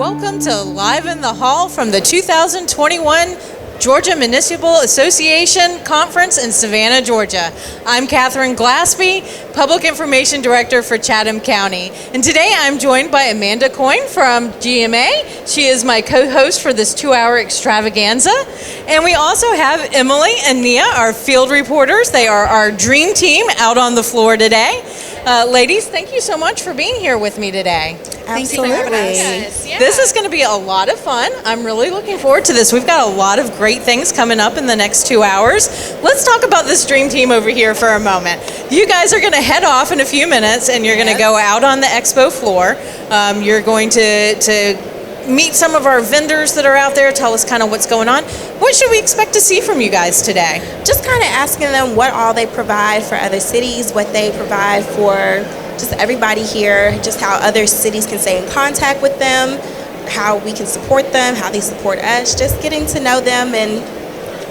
Welcome to Live in the Hall from the 2021 Georgia Municipal Association Conference in Savannah, Georgia. I'm Catherine Glaspie, Public Information Director for Chatham County. And today I'm joined by Amanda Coyne from GMA. She is my co-host for this 2-hour extravaganza. And we also have Emily and Nia, our field reporters. They are our dream team out on the floor today. Ladies, thank you so much for being here with me today. Absolutely. This is going to be a lot of fun. I'm really looking forward to this. We've got a lot of great things coming up in the next 2 hours. Let's talk about this dream team over here for a moment. You guys are going to head off in a few minutes and you're going to go out on the expo floor. You're going to meet some of our vendors that are out there, tell us kind of what's going on. What should we expect to see from you guys today? Just kind of asking them what all they provide for other cities, what they provide for just everybody here, just how other cities can stay in contact with them, how we can support them, how they support us, just getting to know them and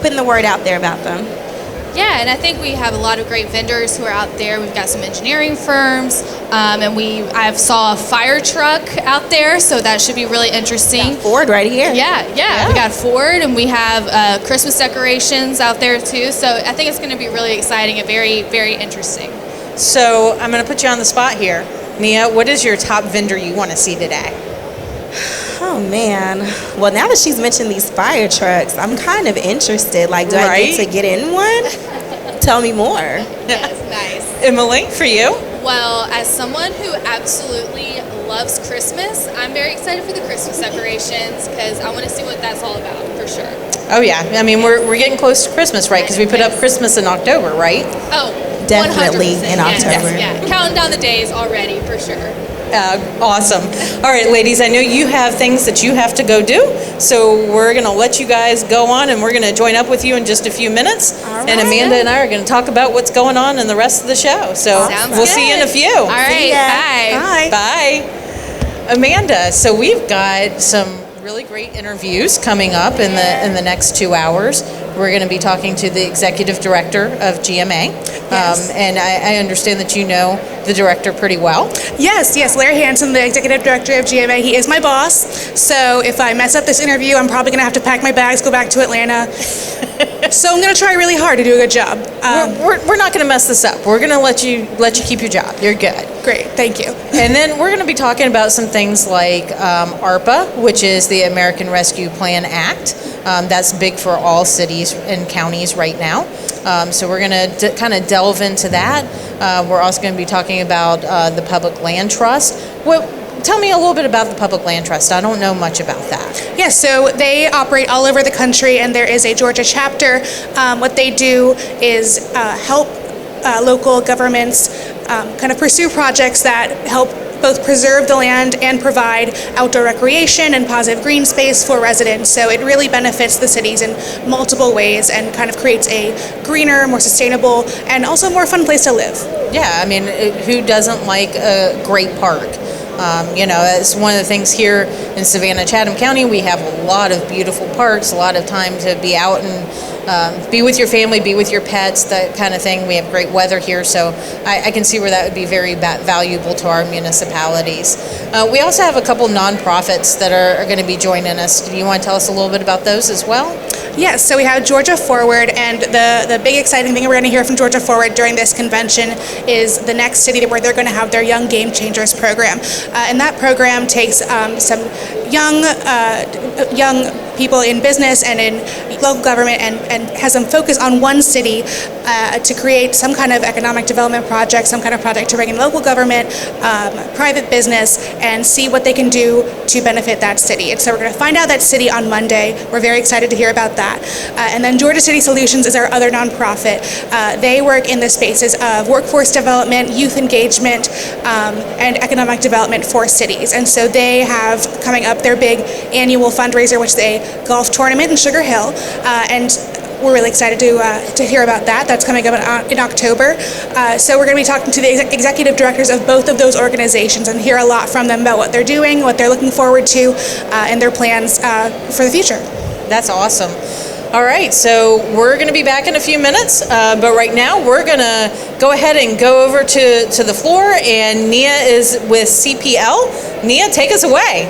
putting the word out there about them. Yeah, and I think we have a lot of great vendors who are out there. We've got some engineering firms, and I've saw a fire truck out there, so that should be really interesting. Ford right here. Yeah. We got Ford, and we have Christmas decorations out there too. So I think it's going to be really exciting and very, very interesting. So I'm going to put you on the spot here. Nia, what is your top vendor you want to see today? Oh man. Well, now that she's mentioned these fire trucks, I'm kind of interested. Like, do I get to get in one? Tell me more. Yes, nice. Emily, for you? Well, as someone who absolutely loves Christmas, I'm very excited for the Christmas decorations because I want to see what that's all about for sure. Oh yeah, I mean we're getting close to Christmas, right? Because we put up Christmas in October, right? Oh, definitely 100%. in October. Yes, yeah, counting down the days already for sure. Awesome. All right, ladies, I know you have things that you have to go do, so we're going to let you guys go on, and we're going to join up with you in just a few minutes. All and right. Amanda and I are going to talk about what's going on in the rest of the show. So we'll see you in a few. All right, bye. Bye. Amanda, so we've got some really great interviews coming up in the next 2 hours. We're going to be talking to the executive director of GMA, and I understand that you know the director pretty well. Yes, Larry Hansen, the executive director of GMA. He is my boss, so if I mess up this interview, I'm probably going to have to pack my bags, go back to Atlanta. So I'm going to try really hard to do a good job. We're not going to mess this up. We're going to let you keep your job. You're good. Great, thank you. And then we're going to be talking about some things like ARPA, which is the American Rescue Plan Act. That's big for all cities and counties right now. So we're going to kind of delve into that. We're also going to be talking about the Public Land Trust. Tell me a little bit about the Public Land Trust. I don't know much about that. Yes, so they operate all over the country, and there is a Georgia chapter. What they do is help local governments kind of pursue projects that help both preserve the land and provide outdoor recreation and positive green space for residents. So it really benefits the cities in multiple ways and kind of creates a greener, more sustainable, and also more fun place to live. Yeah, I mean, who doesn't like a great park? It's one of the things here in Savannah, Chatham County. We have a lot of beautiful parks, a lot of time to be out and be with your family, be with your pets, that kind of thing. We have great weather here, so I can see where that would be very valuable to our municipalities. We also have a couple nonprofits that are going to be joining us. Do you want to tell us a little bit about those as well? Yes, so we have Georgia Forward, and the big exciting thing we're going to hear from Georgia Forward during this convention is the next city where they're going to have their Young Game Changers program. And that program takes some young people in business and in local government and has them focus on one city to create some kind of economic development project, some kind of project to bring in local government, private business, and see what they can do to benefit that city. And so we're going to find out that city on Monday. We're very excited to hear about that. And then Georgia City Solutions is our other nonprofit. They work in the spaces of workforce development, youth engagement, and economic development for cities. And so they have coming up their big annual fundraiser, which is a golf tournament in Sugar Hill. And we're really excited to hear about that. That's coming up in October. So we're going to be talking to the executive directors of both of those organizations and hear a lot from them about what they're doing, what they're looking forward to, and their plans for the future. That's awesome. All right, so we're going to be back in a few minutes, but right now we're going to go ahead and go over to the floor, and Nia is with CPL. Nia, take us away.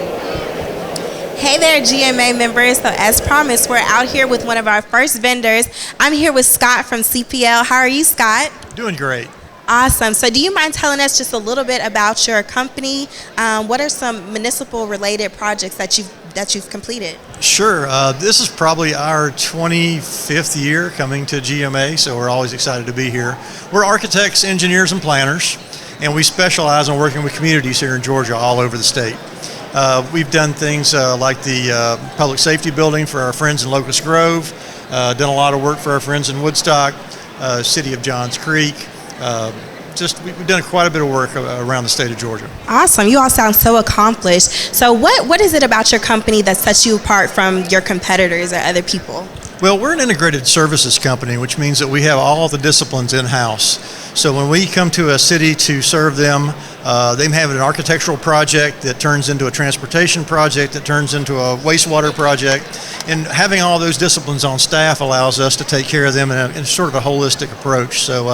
Hey there, GMA members. So as promised, we're out here with one of our first vendors. I'm here with Scott from CPL. How are you, Scott? Doing great. Awesome. So do you mind telling us just a little bit about your company? What are some municipal related projects that you've completed? Sure. This is probably our 25th year coming to GMA, so we're always excited to be here. We're architects, engineers, and planners, and we specialize in working with communities here in Georgia all over the state. We've done things like the public safety building for our friends in Locust Grove, done a lot of work for our friends in Woodstock, city of Johns Creek. We've done quite a bit of work around the state of Georgia. Awesome. You all sound so accomplished. So what is it about your company that sets you apart from your competitors or other people? Well, we're an integrated services company, which means that we have all the disciplines in-house. So when we come to a city to serve them, they have an architectural project that turns into a transportation project that turns into a wastewater project. And having all those disciplines on staff allows us to take care of them in sort of a holistic approach. So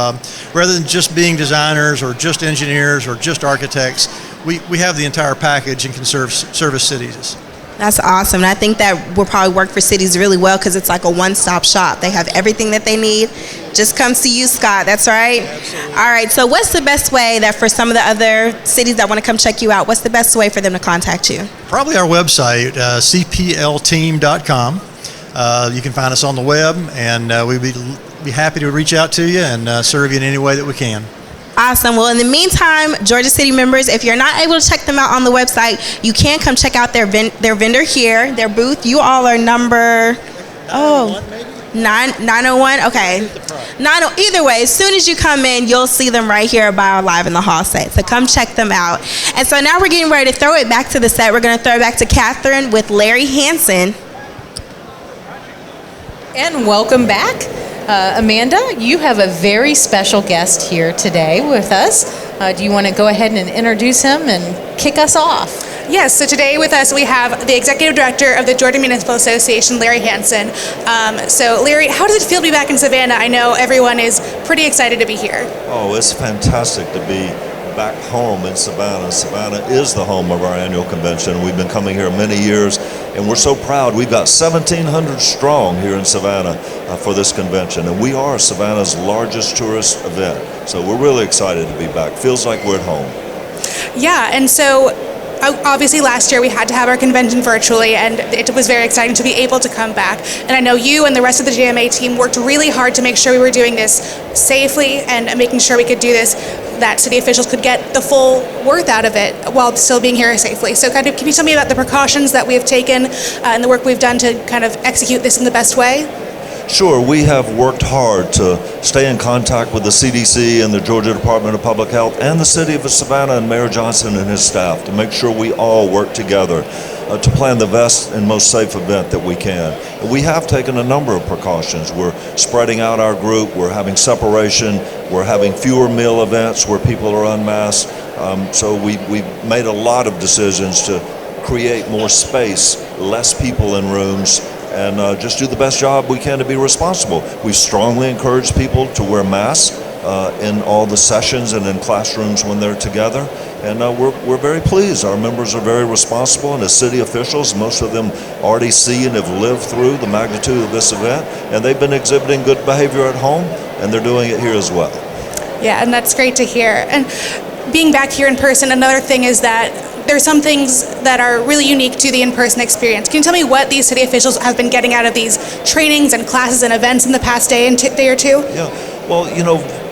rather than just being designers or just engineers or just architects, we have the entire package and can service cities. That's awesome. And I think that will probably work for cities really well because it's like a one-stop shop. They have everything that they need. Just come see you, Scott. That's right? Absolutely. All right. So what's the best way that for some of the other cities that want to come check you out, what's the best way for them to contact you? Probably our website, cplteam.com. You can find us on the web, and we'd be happy to reach out to you and serve you in any way that we can. Awesome. Well, in the meantime, Georgia City members, if you're not able to check them out on the website, you can come check out their vendor here, their booth. You all are number 901. Okay. Either way, as soon as you come in, you'll see them right here by our Live in the Hall set. So come check them out. And so now we're getting ready to throw it back to the set. We're going to throw it back to Catherine with Larry Hansen. And welcome back. Amanda, you have a very special guest here today with us. Do you want to go ahead and introduce him and kick us off? Yes, so today with us we have the Executive Director of the Georgia Municipal Association, Larry Hansen. So Larry, how does it feel to be back in Savannah? I know everyone is pretty excited to be here. Oh, it's fantastic to be back home in Savannah. Savannah is the home of our annual convention. We've been coming here many years, and we're so proud. We've got 1,700 strong here in Savannah for this convention, and we are Savannah's largest tourist event. So we're really excited to be back. Feels like we're at home. Yeah, and so obviously last year we had to have our convention virtually, and it was very exciting to be able to come back. And I know you and the rest of the GMA team worked really hard to make sure we were doing this safely and making sure we could do this, that city officials could get the full worth out of it while still being here safely. So can you tell me about the precautions that we have taken and the work we've done to kind of execute this in the best way? Sure, we have worked hard to stay in contact with the CDC and the Georgia Department of Public Health and the City of Savannah and Mayor Johnson and his staff to make sure we all work together to plan the best and most safe event that we can. We have taken a number of precautions. We're spreading out our group, we're having separation, we're having fewer meal events where people are unmasked. So we've made a lot of decisions to create more space, less people in rooms, and just do the best job we can to be responsible. We strongly encourage people to wear masks in all the sessions and in classrooms when they're together. And we're very pleased. Our members are very responsible, and as city officials, most of them already see and have lived through the magnitude of this event, and they've been exhibiting good behavior at home, and they're doing it here as well. Yeah, and that's great to hear. And being back here in person, another thing is that there's some things that are really unique to the in-person experience. Can you tell me what these city officials have been getting out of these trainings and classes and events in the past day or two? Yeah, well,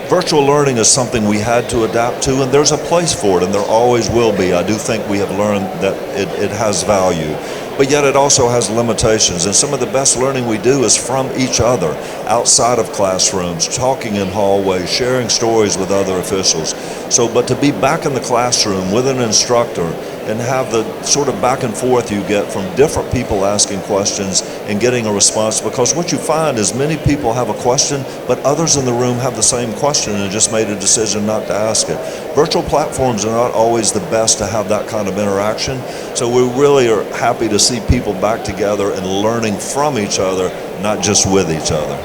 virtual learning is something we had to adapt to, and there's a place for it, and there always will be. I do think we have learned that it has value, but yet it also has limitations, and some of the best learning we do is from each other, outside of classrooms, talking in hallways, sharing stories with other officials. But to be back in the classroom with an instructor and have the sort of back and forth you get from different people asking questions and getting a response, because what you find is many people have a question, but others in the room have the same question and just made a decision not to ask it. Virtual platforms are not always the best to have that kind of interaction, so we really are happy to see people back together and learning from each other, not just with each other.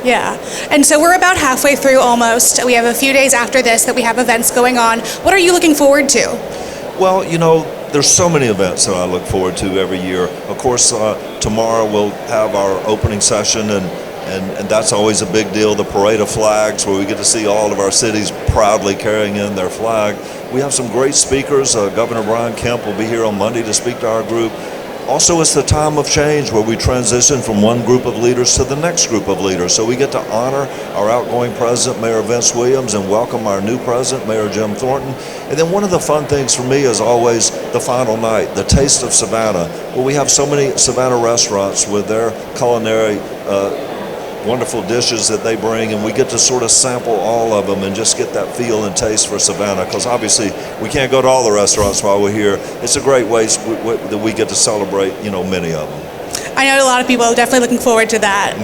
Yeah, and so we're about halfway through almost. We have a few days after this that we have events going on. What are you looking forward to? Well, there's so many events that I look forward to every year. Of course, tomorrow we'll have our opening session, and that's always a big deal, the Parade of Flags, where we get to see all of our cities proudly carrying in their flag. We have some great speakers. Governor Brian Kemp will be here on Monday to speak to our group. Also, it's the time of change where we transition from one group of leaders to the next group of leaders. So we get to honor our outgoing president, Mayor Vince Williams, and welcome our new president, Mayor Jim Thornton. And then one of the fun things for me is always the final night, the Taste of Savannah, where we have so many Savannah restaurants with their culinary wonderful dishes that they bring, and we get to sort of sample all of them and just get that feel and taste for Savannah, because obviously we can't go to all the restaurants while we're here. It's a great way that we get to celebrate, many of them. I know a lot of people are definitely looking forward to that.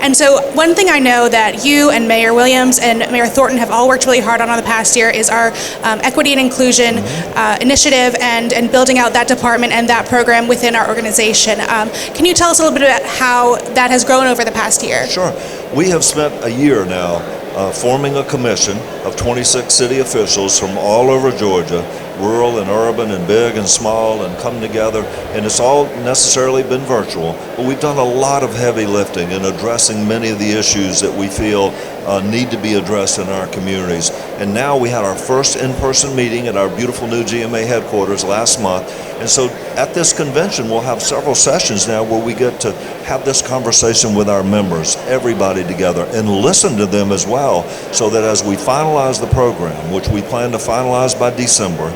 And so one thing I know that you and Mayor Williams and Mayor Thornton have all worked really hard on the past year is our equity and inclusion initiative and building out that department and that program within our organization. Can you tell us a little bit about how that has grown over the past year? Sure. We have spent a year now forming a commission of 26 city officials from all over Georgia, rural and urban and big and small, and come together, and it's all necessarily been virtual, but we've done a lot of heavy lifting in addressing many of the issues that we feel need to be addressed in our communities. And now we had our first in-person meeting at our beautiful new GMA headquarters last month, and so at this convention we'll have several sessions now where we get to have this conversation with our members, everybody together, and listen to them as well, so that as we finalize the program, which we plan to finalize by December,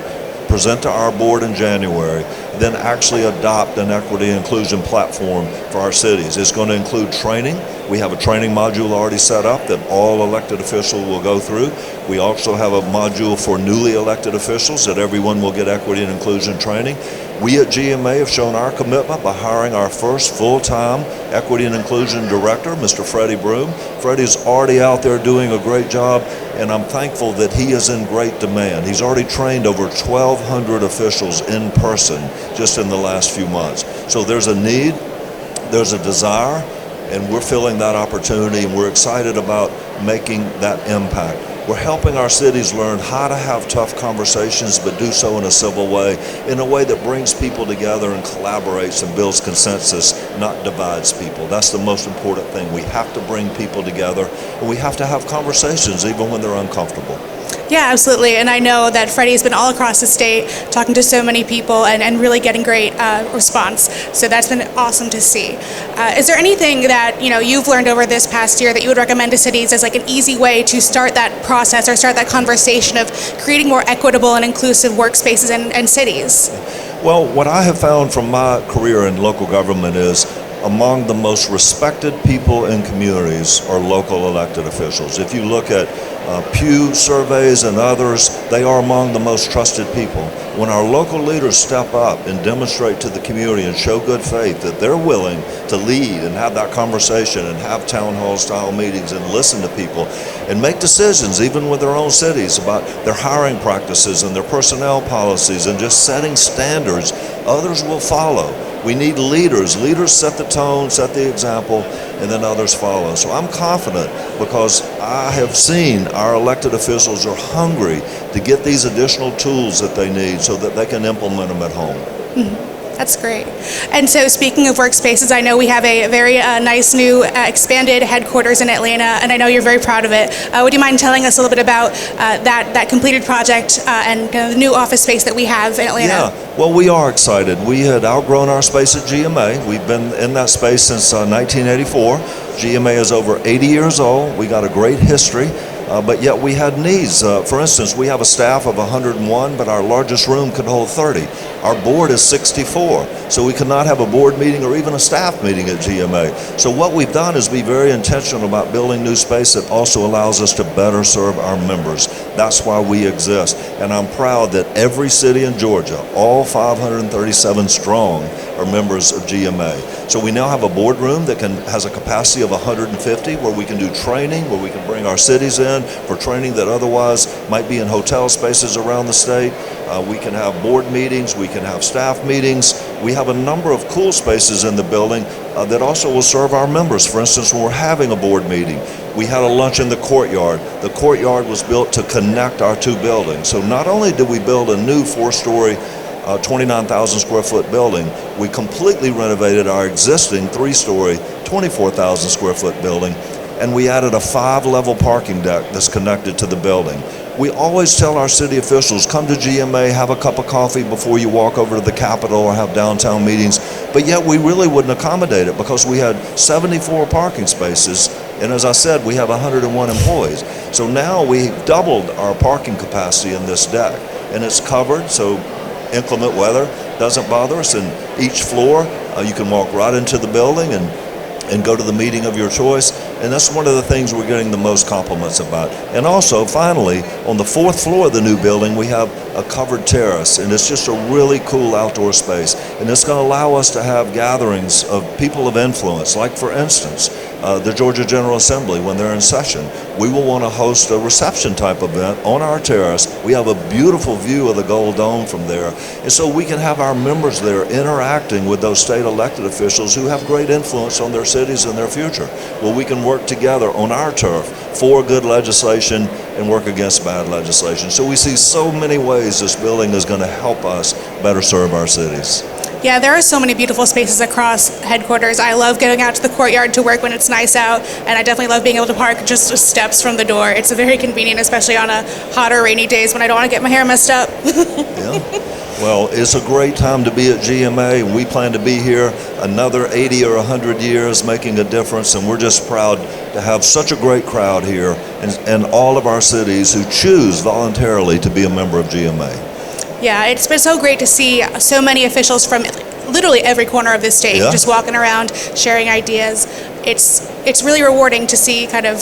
present to our board in January, then actually adopt an equity and inclusion platform for our cities. It's going to include training. We have a training module already set up that all elected officials will go through. We also have a module for newly elected officials that everyone will get equity and inclusion training. We at GMA have shown our commitment by hiring our first full-time equity and inclusion director, Mr. Freddie Broom. Freddie's already out there doing a great job, and I'm thankful that he is in great demand. He's already trained over 1,200 officials in person just in the last few months. So there's a need, there's a desire, and we're filling that opportunity, and we're excited about making that impact. We're helping our cities learn how to have tough conversations, but do so in a civil way, in a way that brings people together and collaborates and builds consensus, not divides people. That's the most important thing. We have to bring people together, and we have to have conversations even when they're uncomfortable. Yeah, absolutely. And I know that Freddie's been all across the state talking to so many people and really getting great response. So that's been awesome to see. Is there anything that you've learned over this past year that you would recommend to cities as like an easy way to start that process or start that conversation of creating more equitable and inclusive workspaces and cities? Well, what I have found from my career in local government is among the most respected people in communities are local elected officials. If you look at Pew surveys and others, they are among the most trusted people. When our local leaders step up and demonstrate to the community and show good faith that they're willing to lead and have that conversation and have town hall style meetings and listen to people and make decisions even with their own cities about their hiring practices and their personnel policies and just setting standards, others will follow. We need leaders. Leaders set the tone, set the example, and then others follow. So I'm confident because I have seen our elected officials are hungry to get these additional tools that they need so that they can implement them at home. That's great. And so speaking of workspaces, I know we have a very nice new expanded headquarters in Atlanta, and I know you're very proud of it. Would you mind telling us a little bit about that completed project and kind of the new office space that we have in Atlanta? Yeah, well, we are excited. We had outgrown our space at GMA. We've been in that space since 1984. GMA is over 80 years old. We got a great history. But yet we had needs. For instance, we have a staff of 101, but our largest room could hold 30. Our board is 64, so we could not have a board meeting or even a staff meeting at GMA. So what we've done is be very intentional about building new space that also allows us to better serve our members. That's why we exist. And I'm proud that every city in Georgia, all 537 strong, are members of GMA. So we now have a boardroom that has a capacity of 150 where we can do training, where we can bring our cities in for training that otherwise might be in hotel spaces around the state. We can have board meetings, we can have staff meetings. We have a number of cool spaces in the building that also will serve our members. For instance, when we're having a board meeting, we had a lunch in the courtyard. The courtyard was built to connect our two buildings. So not only did we build a new 4-story 29,000 square foot building. We completely renovated our existing 3-story, 24,000 square foot building, and we added a 5-level parking deck that's connected to the building. We always tell our city officials, come to GMA, have a cup of coffee before you walk over to the Capitol or have downtown meetings, but yet we really wouldn't accommodate it because we had 74 parking spaces, and as I said, we have 101 employees. So now we doubled our parking capacity in this deck, and it's covered, so inclement weather doesn't bother us. And each floor, you can walk right into the building and go to the meeting of your choice. And that's one of the things we're getting the most compliments about. And also, finally, on the 4th floor of the new building, we have a covered terrace, and it's just a really cool outdoor space. And it's going to allow us to have gatherings of people of influence, like, for instance, the Georgia General Assembly, when they're in session. We will want to host a reception type event on our terrace. We have a beautiful view of the Gold Dome from there. And so we can have our members there interacting with those state elected officials who have great influence on their cities and their future. Well, we can work together on our turf for good legislation and work against bad legislation. So we see so many ways this building is going to help us better serve our cities. Yeah, there are so many beautiful spaces across headquarters. I love getting out to the courtyard to work when it's nice out, and I definitely love being able to park just steps from the door. It's very convenient, especially on a hot or rainy days when I don't want to get my hair messed up. Yeah. Well, it's a great time to be at GMA, and we plan to be here another 80 or 100 years making a difference, and we're just proud to have such a great crowd here and all of our cities who choose voluntarily to be a member of GMA. Yeah, it's been so great to see so many officials from literally every corner of the state just walking around, sharing ideas. It's really rewarding to see kind of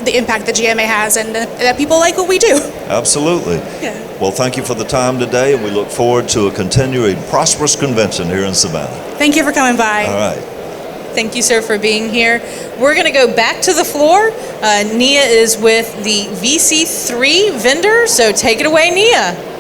the impact that GMA has and that people like what we do. Absolutely. Yeah. Well, thank you for the time today, and we look forward to a continuing prosperous convention here in Savannah. Thank you for coming by. All right. Thank you, sir, for being here. We're going to go back to the floor. Nia is with the VC3 vendor, so take it away, Nia.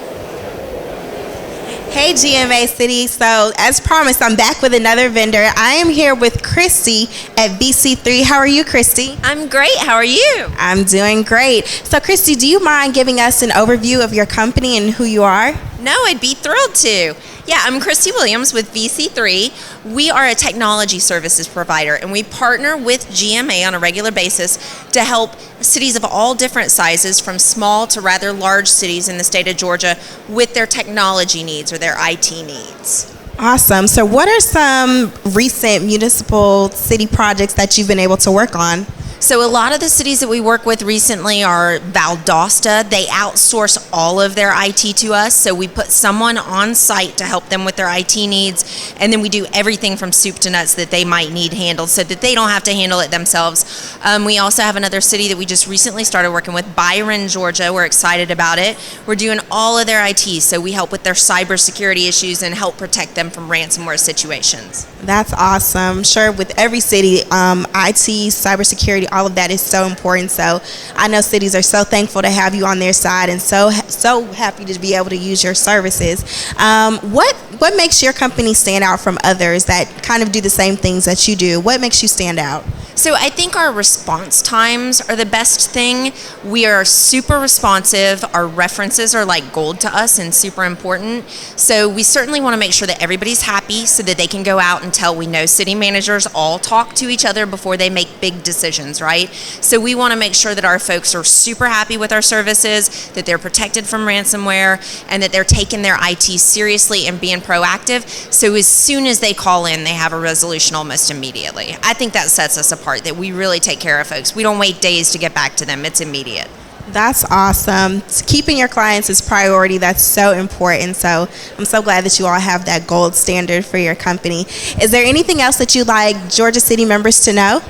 Hey GMA City, so as promised, I'm back with another vendor. I am here with Christy at VC3. How are you, Christy? I'm great. How are you? I'm doing great. So Christy, do you mind giving us an overview of your company and who you are? No, I'd be thrilled to. Yeah, I'm Christy Williams with VC3. We are a technology services provider, and we partner with GMA on a regular basis to help cities of all different sizes, from small to rather large cities in the state of Georgia, with their technology needs or their IT needs. Awesome. So what are some recent municipal city projects that you've been able to work on? So a lot of the cities that we work with recently are Valdosta. They outsource all of their IT to us, so we put someone on site to help them with their IT needs, and then we do everything from soup to nuts that they might need handled so that they don't have to handle it themselves. We also have another city that we just recently started working with, Byron, Georgia. We're excited about it. We're doing all of their IT, so we help with their cybersecurity issues and help protect them from ransomware situations. That's awesome. Sure, with every city, IT, cybersecurity, all of that is so important. So I know cities are so thankful to have you on their side and so happy to be able to use your services. What makes your company stand out from others that kind of do the same things that you do? What makes you stand out? So I think our response times are the best thing. We are super responsive. Our references are like gold to us and super important. So we certainly want to make sure that everybody's happy so that they can go out and tell. We know city managers all talk to each other before they make big decisions, right? So we want to make sure that our folks are super happy with our services, that they're protected from ransomware, and that they're taking their IT seriously and being proactive. So as soon as they call in, they have a resolution almost immediately. I think that sets us apart, that we really take care of folks. We don't wait days to get back to them. It's immediate. That's awesome. Keeping your clients is priority. That's so important. So I'm so glad that you all have that gold standard for your company. Is there anything else that you'd like Georgia City members to know?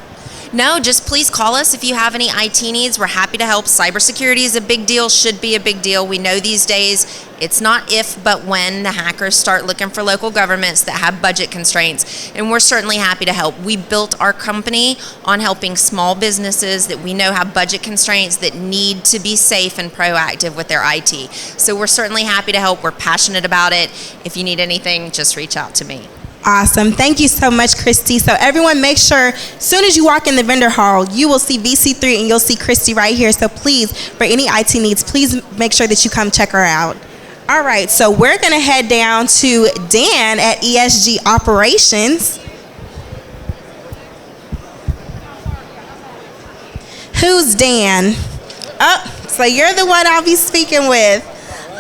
No, just please call us if you have any IT needs. We're happy to help. Cybersecurity is a big deal, should be a big deal. We know these days it's not if, but when the hackers start looking for local governments that have budget constraints, and we're certainly happy to help. We built our company on helping small businesses that we know have budget constraints that need to be safe and proactive with their IT. So we're certainly happy to help. We're passionate about it. If you need anything, just reach out to me. Awesome. Thank you so much, Christy. So everyone, make sure as soon as you walk in the vendor hall, you will see VC3 and you'll see Christy right here. So please, for any IT needs, please make sure that you come check her out. All right, so we're going to head down to Dan at ESG Operations. Who's Dan? Oh, so you're the one I'll be speaking with.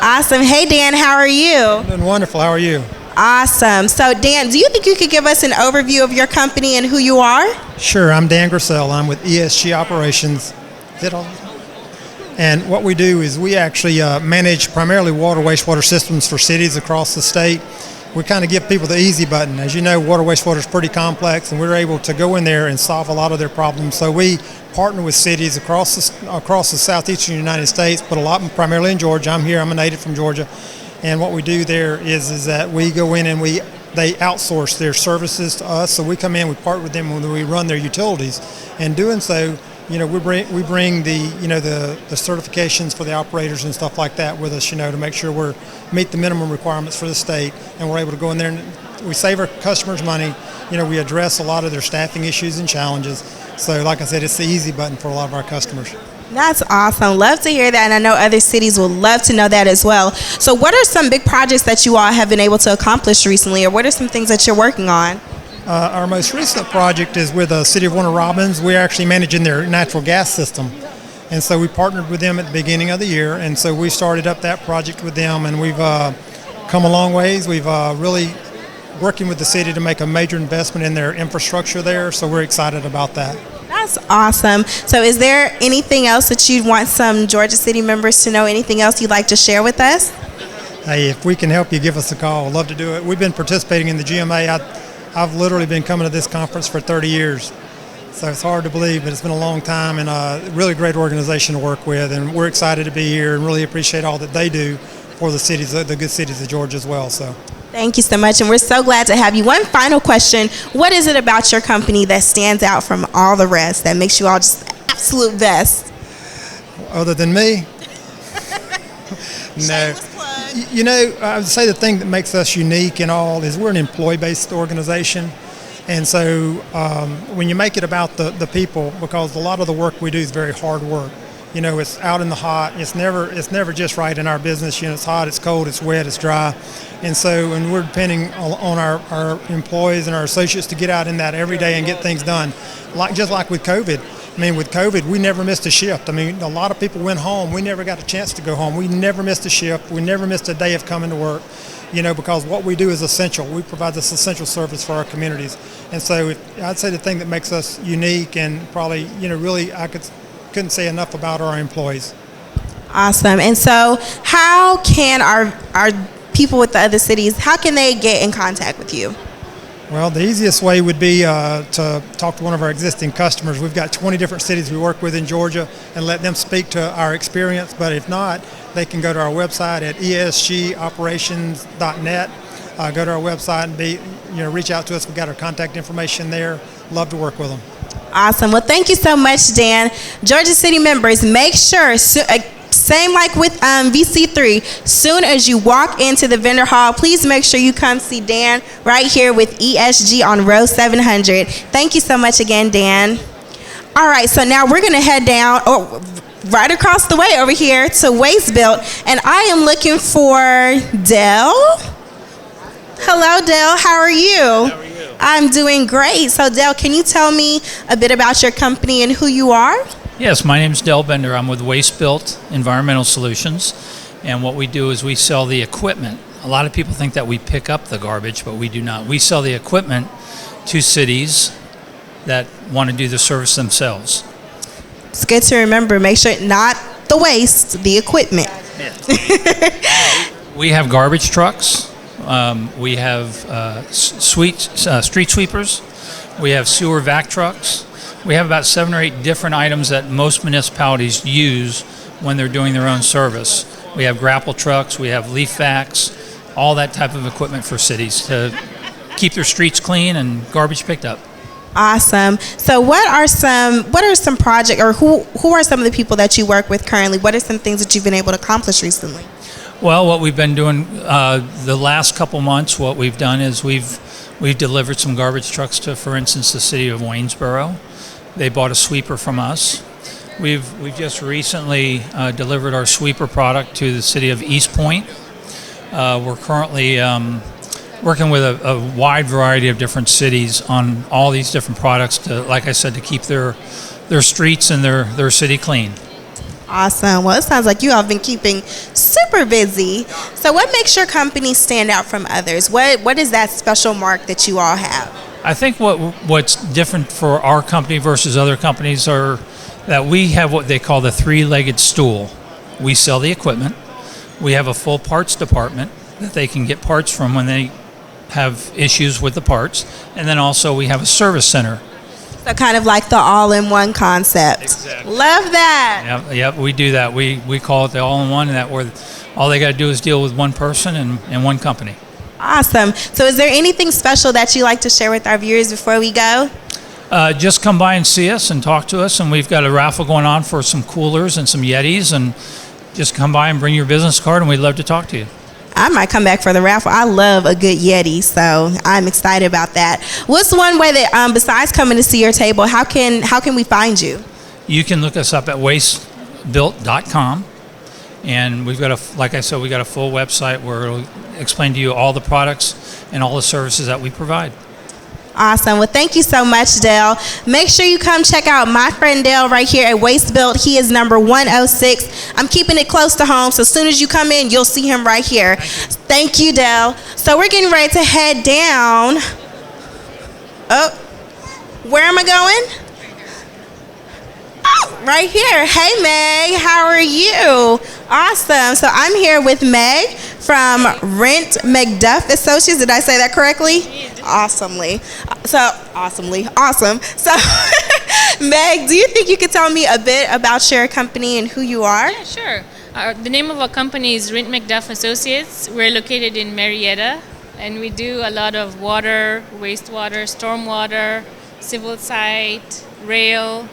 Awesome. Hey, Dan, how are you? I'm doing wonderful. How are you? Awesome. So, Dan, do you think you could give us an overview of your company and who you are? Sure. I'm Dan Grissell. I'm with ESG Operations. And what we do is we actually manage primarily water wastewater systems for cities across the state. We kind of give people the easy button. As you know, water wastewater is pretty complex, and we're able to go in there and solve a lot of their problems. So we partner with cities across the southeastern United States, but a lot primarily in Georgia. I'm here. I'm a native from Georgia. And what we do there is that we go in and they outsource their services to us. So we come in, we partner with them when we run their utilities. And doing so, we bring the certifications for the operators and stuff like that with us, to make sure we meet the minimum requirements for the state, and we're able to go in there and we save our customers money. We address a lot of their staffing issues and challenges. So like I said, it's the easy button for a lot of our customers. That's awesome. Love to hear that, and I know other cities will love to know that as well. So what are some big projects that you all have been able to accomplish recently, or what are some things that you're working on? Our most recent project is with the City of Warner Robins. We're actually managing their natural gas system. And so we partnered with them at the beginning of the year, and so we started up that project with them, and we've come a long ways. We've really working with the city to make a major investment in their infrastructure there, so we're excited about that. That's awesome. So is there anything else that you'd want some Georgia City members to know, anything else you'd like to share with us? Hey, if we can help you, give us a call. I'd love to do it. We've been participating in the GMA. I've literally been coming to this conference for 30 years. So it's hard to believe, but it's been a long time, and a really great organization to work with. And we're excited to be here and really appreciate all that they do for the cities, the good cities of Georgia as well. So. Thank you so much, and we're so glad to have you. One final question. What is it about your company that stands out from all the rest, that makes you all just absolute best? Other than me? No. I would say the thing that makes us unique and all is we're an employee-based organization. And so when you make it about the people, because a lot of the work we do is very hard work. It's out in the hot. It's never just right in our business. It's hot, it's cold, it's wet, it's dry. And so, and we're depending on our employees and our associates to get out in that every day and get things done. Just like with COVID. With COVID, we never missed a shift. A lot of people went home. We never got a chance to go home. We never missed a shift. We never missed a day of coming to work, because what we do is essential. We provide this essential service for our communities. And so I'd say the thing that makes us unique and probably, really couldn't say enough about our employees. Awesome. And so how can our people with the other cities, how can they get in contact with you? Well, the easiest way would be to talk to one of our existing customers. We've got 20 different cities we work with in Georgia and let them speak to our experience. But if not, they can go to our website at esgoperations.net. Go to our website and reach out to us. We've got our contact information there. Love to work with them. Awesome. Well, thank you so much, Dan. Georgia City members, make sure, same like with VC3, soon as you walk into the vendor hall, please make sure you come see Dan right here with ESG on row 700. Thank you so much again, Dan. All right, so now we're going to head down right across the way over here to Waste Built, and I am looking for Dell. Hello, Dell. How are you? How are you? I'm doing great. So, Dell, can you tell me a bit about your company and who you are? Yes, my name is Del Bender. I'm with Waste Built Environmental Solutions, and what we do is we sell the equipment. A lot of people think that we pick up the garbage, but we do not. We sell the equipment to cities that want to do the service themselves. It's good to remember. Make sure not the waste, the equipment. Yes. We have garbage trucks. We have street sweepers. We have sewer vac trucks. We have about 7 or 8 different items that most municipalities use when they're doing their own service. We have grapple trucks, we have leaf vacs, all that type of equipment for cities to keep their streets clean and garbage picked up. Awesome. So what are some projects, or who are some of the people that you work with currently? What are some things that you've been able to accomplish recently? Well, what we've been doing the last couple months, what we've done is we've delivered some garbage trucks to, for instance, the city of Waynesboro. They bought a sweeper from us. We've just recently delivered our sweeper product to the city of East Point. We're currently working with a wide variety of different cities on all these different products to, like I said, to keep their streets and their city clean. Awesome. Well, it sounds like you all have been keeping super busy. So what makes your company stand out from others? What is that special mark that you all have? I think what's different for our company versus other companies are that we have what they call the three-legged stool. We sell the equipment. We have a full parts department that they can get parts from when they have issues with the parts. And then also we have a service center. So kind of like the all-in-one concept. Exactly. Love that. Yep, we do that. We call it the all-in-one, and that where all they got to do is deal with one person and one company. Awesome. So is there anything special that you'd like to share with our viewers before we go? Just come by and see us and talk to us, and we've got a raffle going on for some coolers and some Yetis, and just come by and bring your business card, and we'd love to talk to you. I might come back for the raffle. I love a good Yeti, so I'm excited about that. What's one way that, besides coming to see your table, how can we find you? You can look us up at wastebuilt.com, and we've got like I said, we got a full website where it'll explain to you all the products and all the services that we provide. Awesome. Well, thank you so much, Dale. Make sure you come check out my friend Dale right here at Waste Built. He is number 106. I'm keeping it close to home, so as soon as you come in, you'll see him right here. Thank you, Dale. So we're getting ready to head down. Oh, where am I going? Oh, right here. Hey, Meg. How are you? Awesome. So I'm here with Meg from Rent McDuff Associates. Did I say that correctly? Awesomely. Awesome. So, Meg, do you think you could tell me a bit about your company and who you are? Yeah, sure. The name of our company is Rent McDuff Associates. We're located in Marietta, and we do a lot of water, wastewater, stormwater, civil site, rail,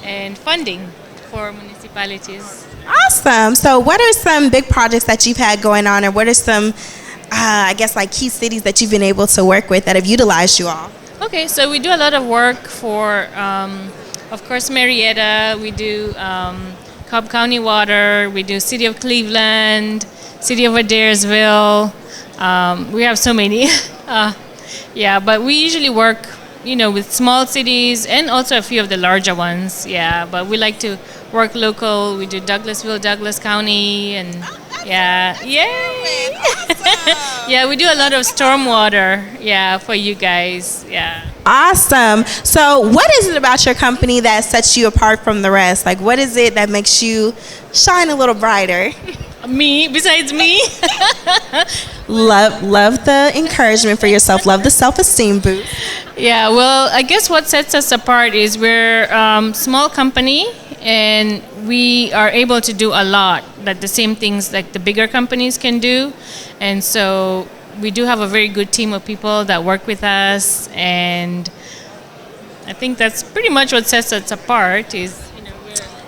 and funding for municipalities. Awesome. So what are some big projects that you've had going on, or what are some, I guess, like key cities that you've been able to work with that have utilized you all? Okay, so we do a lot of work for, of course, Marietta. We do Cobb County Water. We do City of Cleveland, City of Adairsville. We have so many. Yeah, but we usually work, with small cities and also a few of the larger ones. Yeah, but we like to work local. We do Douglasville, Douglas County, and yeah, yay! Awesome. Yeah, we do a lot of stormwater. Yeah, for you guys. Yeah. Awesome. So what is it about your company that sets you apart from the rest? Like, what is it that makes you shine a little brighter? Me, besides me. Love the encouragement for yourself. Love the self-esteem boost. Yeah, well, I guess what sets us apart is we're a small company, and we are able to do a lot, that the same things like the bigger companies can do. And so we do have a very good team of people that work with us, and I think that's pretty much what sets us apart is,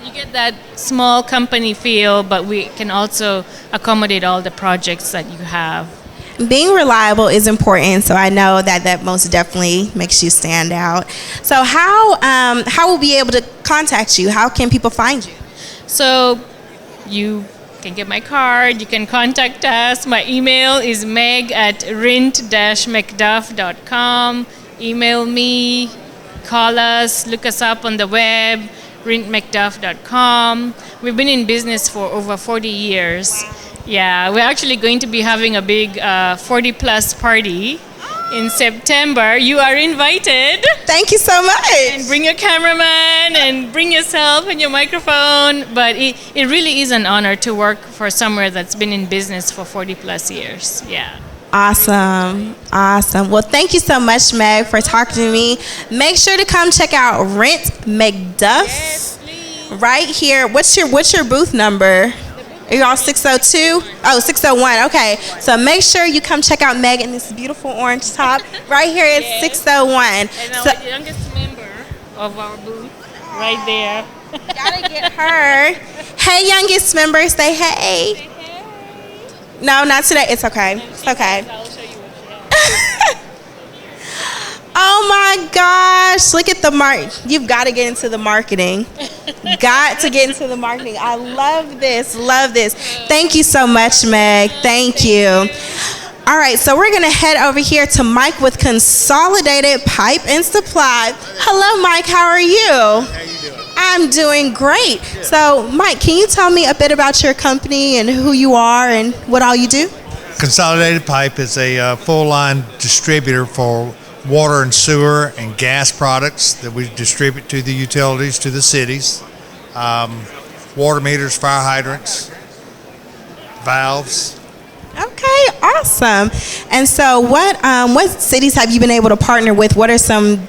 you get that small company feel, but we can also accommodate all the projects that you have. Being reliable is important, so I know that most definitely makes you stand out. So how will we be able to contact you? How can people find you? So you can get my card, you can contact us. My email is meg@rent-mcduff.com. Email me, call us, look us up on the web, rentmcduff.com. We've been in business for over 40 years. Yeah, we're actually going to be having a big 40-plus party in September. You are invited. Thank you so much. And bring your cameraman and bring yourself and your microphone. But it really is an honor to work for somewhere that's been in business for 40-plus years. Yeah. Awesome. Well, thank you so much, Meg, for talking to me. Make sure to come check out Rent McDuff. Yes, please. Right here. What's your booth number? Are you all 602? Oh, 601. Okay. So make sure you come check out Meg in this beautiful orange top. Right here is 601. And our youngest member of our booth, right there. Gotta get her. Hey, youngest member, say hey. No, not today. It's okay. It's okay. I'll show you what she has. Oh my gosh. gosh, look at the you've got to get into the marketing. Got to get into the marketing. I love this, love this. Thank you so much, Meg. Thank you. All right, so we're going to head over here to Mike with Consolidated Pipe and Supply. Hello, Mike. How are you? How you doing? I'm doing great. Good. So, Mike, can you tell me a bit about your company and who you are and what all you do? Consolidated Pipe is a full-line distributor for water and sewer and gas products that we distribute to the utilities, to the cities. Water meters, fire hydrants, valves. Okay, awesome. And so what cities have you been able to partner with? What are some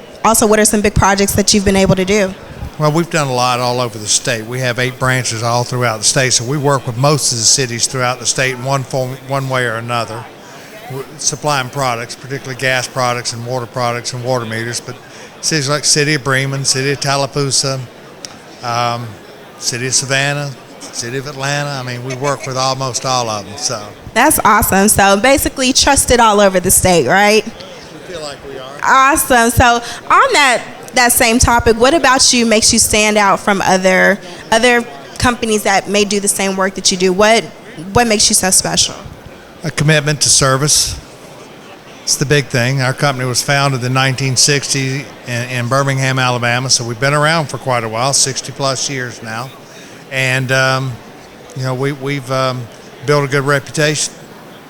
big projects that you've been able to do? Well, we've done a lot all over the state. We have 8 branches all throughout the state, so we work with most of the cities throughout the state in one way or another, supplying products, particularly gas products and water meters. But cities like City of Bremen, City of Tallapoosa, City of Savannah, City of Atlanta. I mean, we work with almost all of them. So that's awesome. So basically, trusted all over the state, right? We feel like we are. Awesome. So on that same topic, what about you makes you stand out from other companies that may do the same work that you do? What makes you so special? A commitment to service. It's the big thing. Our company was founded in 1960 in Birmingham, Alabama, so we've been around for quite a while, 60 plus years now. And, we've built a good reputation,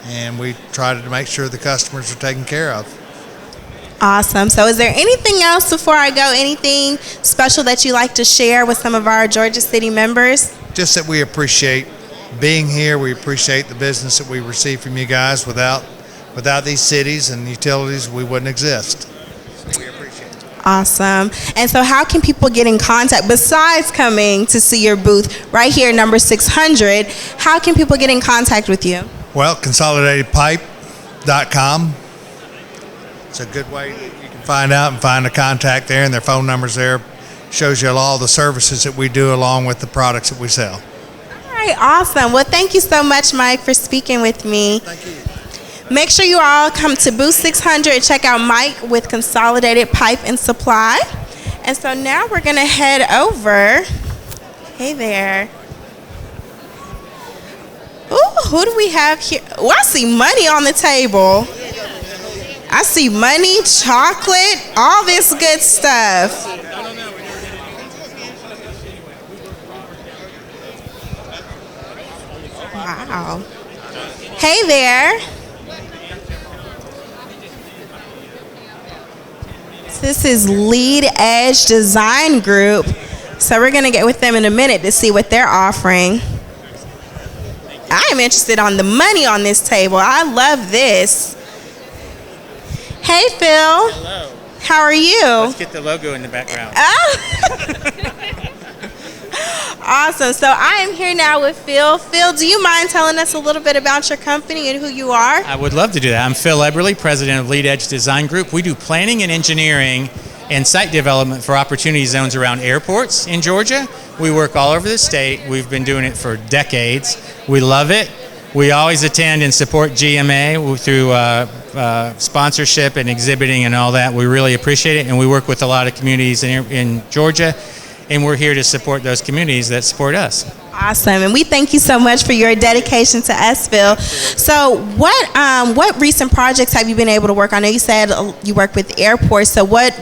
and we try to make sure the customers are taken care of. Awesome. So is there anything else before I go, anything special that you'd like to share with some of our Georgia City members? Just that we appreciate being here. We appreciate the business that we receive from you guys. Without these cities and utilities, we wouldn't exist. So we appreciate it. Awesome. And so how can people get in contact, besides coming to see your booth right here, number 600, how can people get in contact with you? Well, consolidatedpipe.com. It's a good way that you can find out and find a contact there, and their phone number's there. Shows you all the services that we do along with the products that we sell. All right, awesome. Well, thank you so much, Mike, for speaking with me. Thank you. Make sure you all come to booth 600 and check out Mike with Consolidated Pipe and Supply. And so now we're going to head over. Hey there. Ooh, who do we have here? Oh, I see money on the table. I see money, chocolate, all this good stuff. Wow. Hey there. This is Lead Edge Design Group. So we're going to get with them in a minute to see what they're offering. I'm interested on the money on this table. I love this. Hey, Phil. Hello. How are you? Let's get the logo in the background. Awesome. So I am here now with Phil. Phil, do you mind telling us a little bit about your company and who you are? I would love to do that. I'm Phil Eberly, president of Lead Edge Design Group. We do planning and engineering and site development for opportunity zones around airports in Georgia. We work all over the state. We've been doing it for decades. We love it. We always attend and support GMA through sponsorship and exhibiting and all that. We really appreciate it, and we work with a lot of communities in Georgia, and we're here to support those communities that support us. Awesome, and we thank you so much for your dedication to us, Phil. So what recent projects have you been able to work on? I know you said you work with airports, so what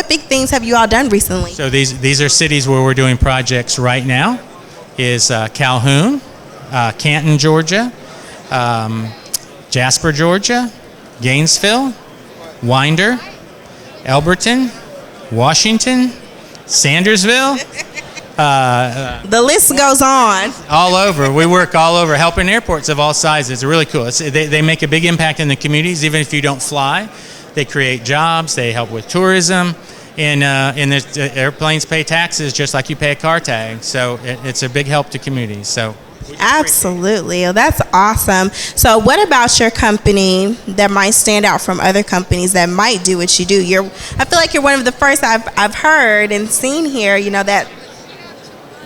big things have you all done recently? So these are cities where we're doing projects right now. Is Calhoun, Canton, Georgia, Jasper, Georgia, Gainesville, Winder, Elberton, Washington, Sandersville. The list goes on. All over. We work all over, helping airports of all sizes. It's really cool. They make a big impact in the communities, even if you don't fly. They create jobs. They help with tourism. And the airplanes pay taxes just like you pay a car tag. So it's a big help to communities. So absolutely. Oh, that's awesome. So what about your company that might stand out from other companies that might do what you do? I feel like you're one of the first I've heard and seen here, that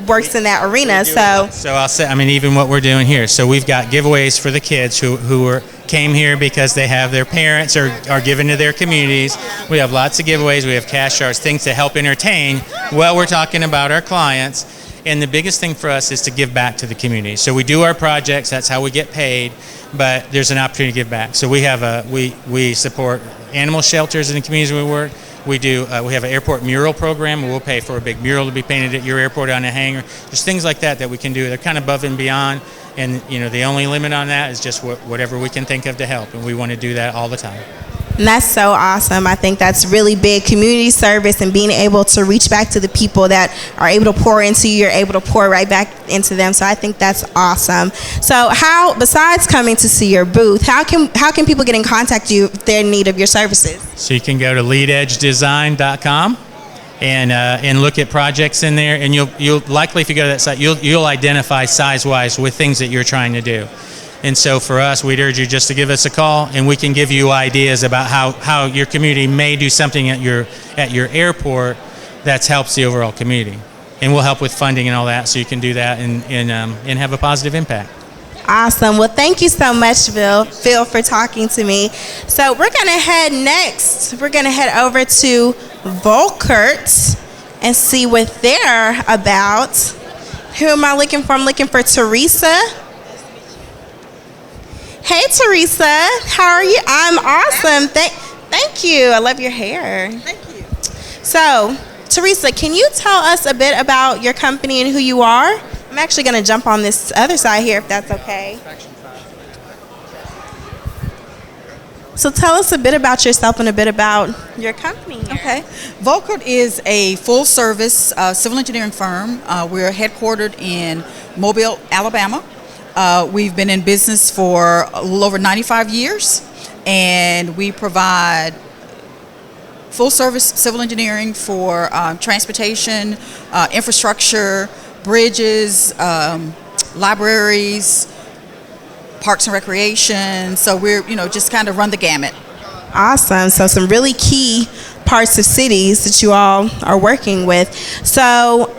works in that arena. So I'll say, even what we're doing here. So we've got giveaways for the kids who came here because they have their parents or are given to their communities. We have lots of giveaways. We have cash shards, things to help entertain while we're talking about our clients. And the biggest thing for us is to give back to the community. So we do our projects. That's how we get paid. But there's an opportunity to give back. So we have we support animal shelters in the communities we work. We have an airport mural program where we'll pay for a big mural to be painted at your airport on a hangar. There's things like that we can do. They're kind of above and beyond, and the only limit on that is just whatever we can think of to help, and we want to do that all the time. And that's so awesome. I think that's really big, community service and being able to reach back to the people that are able to pour into you, you're able to pour right back into them. So I think that's awesome. So how, besides coming to see your booth, how can people get in contact with you if they're in need of your services? So you can go to leadedgedesign.com and look at projects in there, and you'll likely, if you go to that site, you'll identify size-wise with things that you're trying to do. And so for us, we'd urge you just to give us a call, and we can give you ideas about how your community may do something at your airport that helps the overall community. And we'll help with funding and all that, so you can do that and have a positive impact. Awesome. Well, thank you so much, Phil, for talking to me. So we're going to head next. We're going to head over to Volkert and see what they're about. Who am I looking for? I'm looking for Teresa. Hey, Teresa. How are you? I'm awesome. Thank you. I love your hair. Thank you. So, Teresa, can you tell us a bit about your company and who you are? I'm actually going to jump on this other side here, if that's okay. So tell us a bit about yourself and a bit about your company here. Okay. Volkert is a full-service civil engineering firm. We're headquartered in Mobile, Alabama. We've been in business for a little over 95 years, and we provide full-service civil engineering for transportation, infrastructure, bridges, libraries, parks and recreation. So we're, just kind of run the gamut. Awesome. So some really key parts of cities that you all are working with. So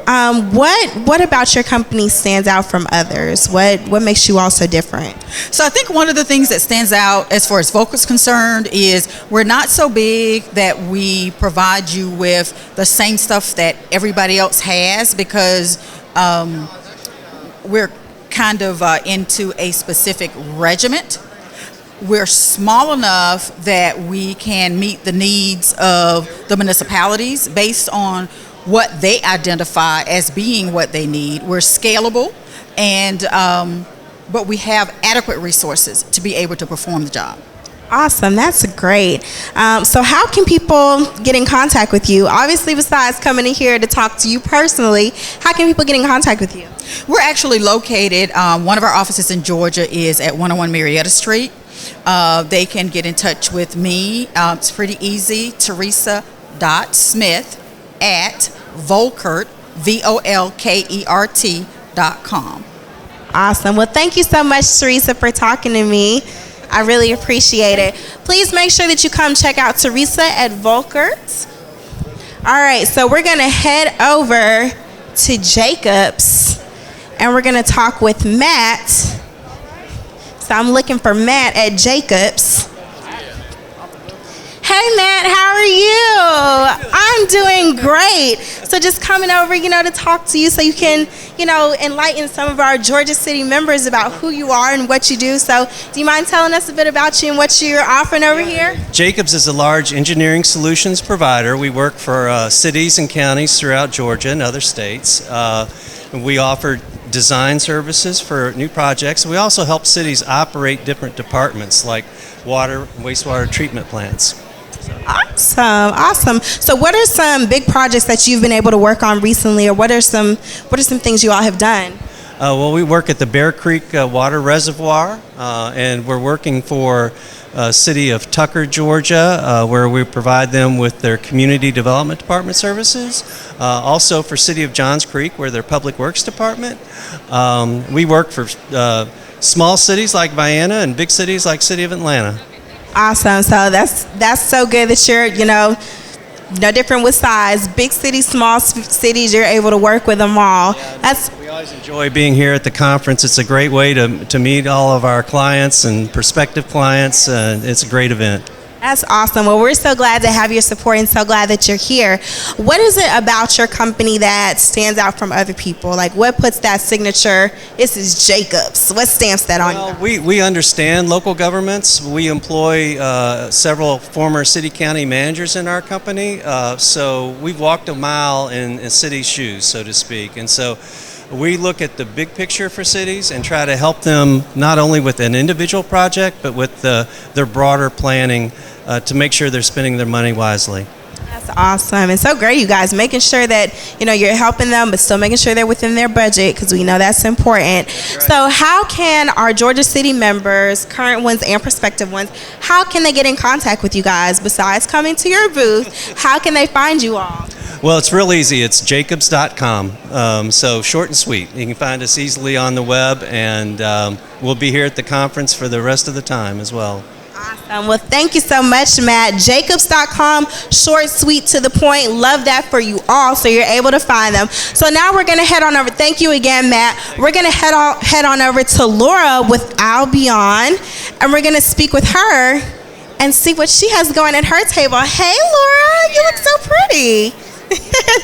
what about your company stands out from others? What makes you all so different? So I think one of the things that stands out as far as Volkert's concerned is we're not so big that we provide you with the same stuff that everybody else has, because we're kind of into a specific regiment. We're small enough that we can meet the needs of the municipalities based on what they identify as being what they need. We're scalable, and but we have adequate resources to be able to perform the job. Awesome. That's great. So how can people get in contact with you? Obviously, besides coming in here to talk to you personally, how can people get in contact with you? We're actually located, one of our offices in Georgia is at 101 Marietta Street. They can get in touch with me. It's pretty easy. Teresa.Smith@Volkert, VOLKERT.com. Awesome. Well, thank you so much, Teresa, for talking to me. I really appreciate it. Please make sure that you come check out Teresa at Volkert. All right, so we're going to head over to Jacobs, and we're going to talk with Matt. So I'm looking for Matt at Jacobs. Hey, Matt, how are you? I'm doing great. So just coming over, to talk to you so you can, enlighten some of our Georgia City members about who you are and what you do. So do you mind telling us a bit about you and what you're offering over here? Jacobs is a large engineering solutions provider. We work for cities and counties throughout Georgia and other states. We offer design services for new projects. We also help cities operate different departments like water and wastewater treatment plants. Awesome. So what are some big projects that you've been able to work on recently, or what are some things you all have done? Well, we work at the Bear Creek Water Reservoir, and we're working for city of Tucker, Georgia, where we provide them with their community development department services. Also for city of Johns Creek, where their public works department. We work for small cities like Vienna and big cities like city of Atlanta. Awesome. So that's so good that you're, no different with size. Big cities, small cities, you're able to work with them all. We always enjoy being here at the conference. It's a great way to meet all of our clients and prospective clients. It's a great event. That's awesome. Well, we're so glad to have your support and so glad that you're here. What is it about your company that stands out from other people? Like, what puts that signature? This is Jacobs. What stamps that on you? We understand local governments. We employ several former city county managers in our company. So we've walked a mile in city's shoes, so to speak. And so we look at the big picture for cities and try to help them not only with an individual project, but with their broader planning to make sure they're spending their money wisely. That's awesome. It's so great, you guys, making sure that you're helping them, but still making sure they're within their budget, because we know that's important. Right. So how can our Georgia City members, current ones and prospective ones, how can they get in contact with you guys besides coming to your booth? How can they find you all? Well, it's real easy. It's jacobs.com. So short and sweet. You can find us easily on the web, and we'll be here at the conference for the rest of the time as well. Awesome. Well, thank you so much, Matt. Jacobs.com, short, sweet, to the point. Love that for you all, so you're able to find them. So now we're going to head on over. Thank you again, Matt. We're going to head on over to Laura with Albion, and we're going to speak with her and see what she has going at her table. Hey, Laura, you look so pretty.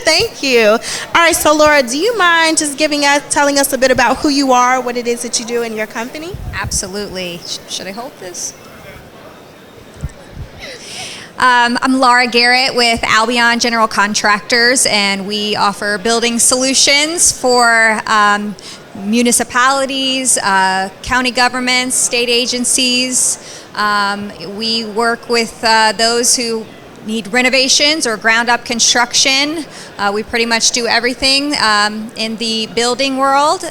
Thank you. All right, so Laura, do you mind just telling us a bit about who you are, what it is that you do in your company? Absolutely. Should I hold this? I'm Laura Garrett with Albion General Contractors, and we offer building solutions for municipalities, county governments, state agencies. We work with those who need renovations or ground up construction. We pretty much do everything in the building world,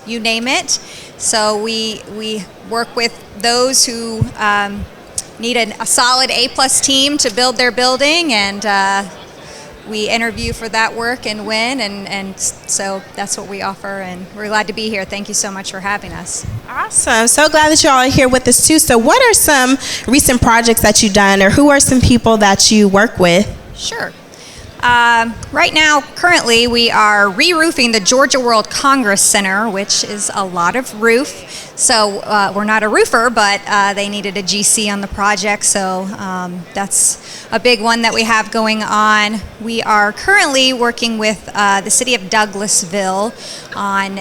you name it. So we work with those who need a solid A+ team to build their building, and we interview for that work and win, and so that's what we offer, and we're glad to be here. Thank you so much for having us. Awesome. So glad that you all are here with us too. So what are some recent projects that you've done, or who are some people that you work with? Sure. Right now, currently, we are re-roofing the Georgia World Congress Center, which is a lot of roof. So we're not a roofer, but they needed a GC on the project, so that's a big one that we have going on. We are currently working with the city of Douglasville on,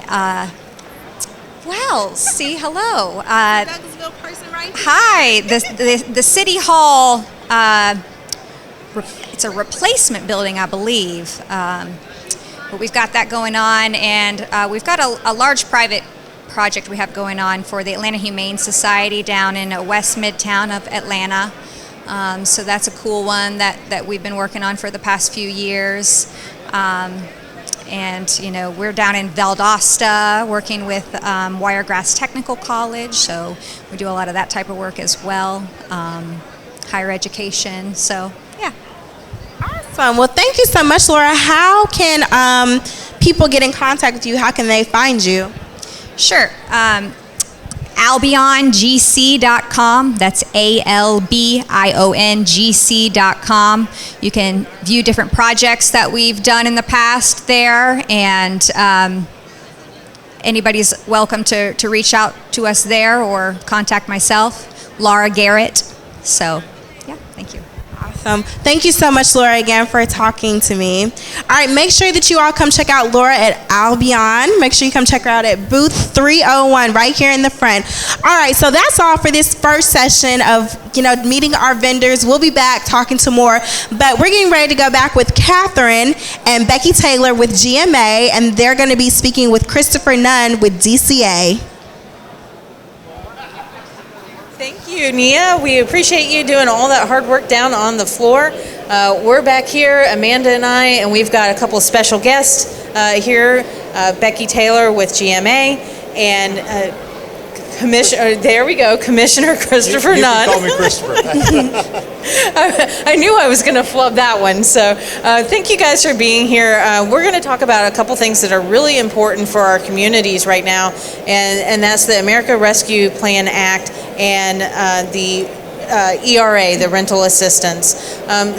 hello. Douglasville person right here. Hi, the City Hall. It's a replacement building, I believe, but we've got that going on, and we've got a large private project we have going on for the Atlanta Humane Society down in West Midtown of Atlanta. So that's a cool one that we've been working on for the past few years. And we're down in Valdosta working with Wiregrass Technical College, so we do a lot of that type of work as well, higher education. So yeah. Awesome. Well, thank you so much, Laura. How can people get in contact with you? How can they find you? Sure. AlbionGC.com. That's ALBIONGC.com. You can view different projects that we've done in the past there, and anybody's welcome to reach out to us there or contact myself, Laura Garrett. So, yeah, thank you. Awesome. Thank you so much, Laura, again, for talking to me. All right, make sure that you all come check out Laura at Albion. Make sure you come check her out at booth 301 right here in the front. All right, so that's all for this first session of, meeting our vendors. We'll be back talking to more, but we're getting ready to go back with Catherine and Becky Taylor with GMA, and they're going to be speaking with Christopher Nunn with DCA. Thank you, Nia. We appreciate you doing all that hard work down on the floor. We're back here, Amanda and I, and we've got a couple of special guests here, Becky Taylor with GMA, and Commissioner Christopher Nunn. You can call me Christopher. I knew I was going to flub that one. So thank you guys for being here. We're going to talk about a couple things that are really important for our communities right now, and that's the America Rescue Plan Act and the ERA, the rental assistance.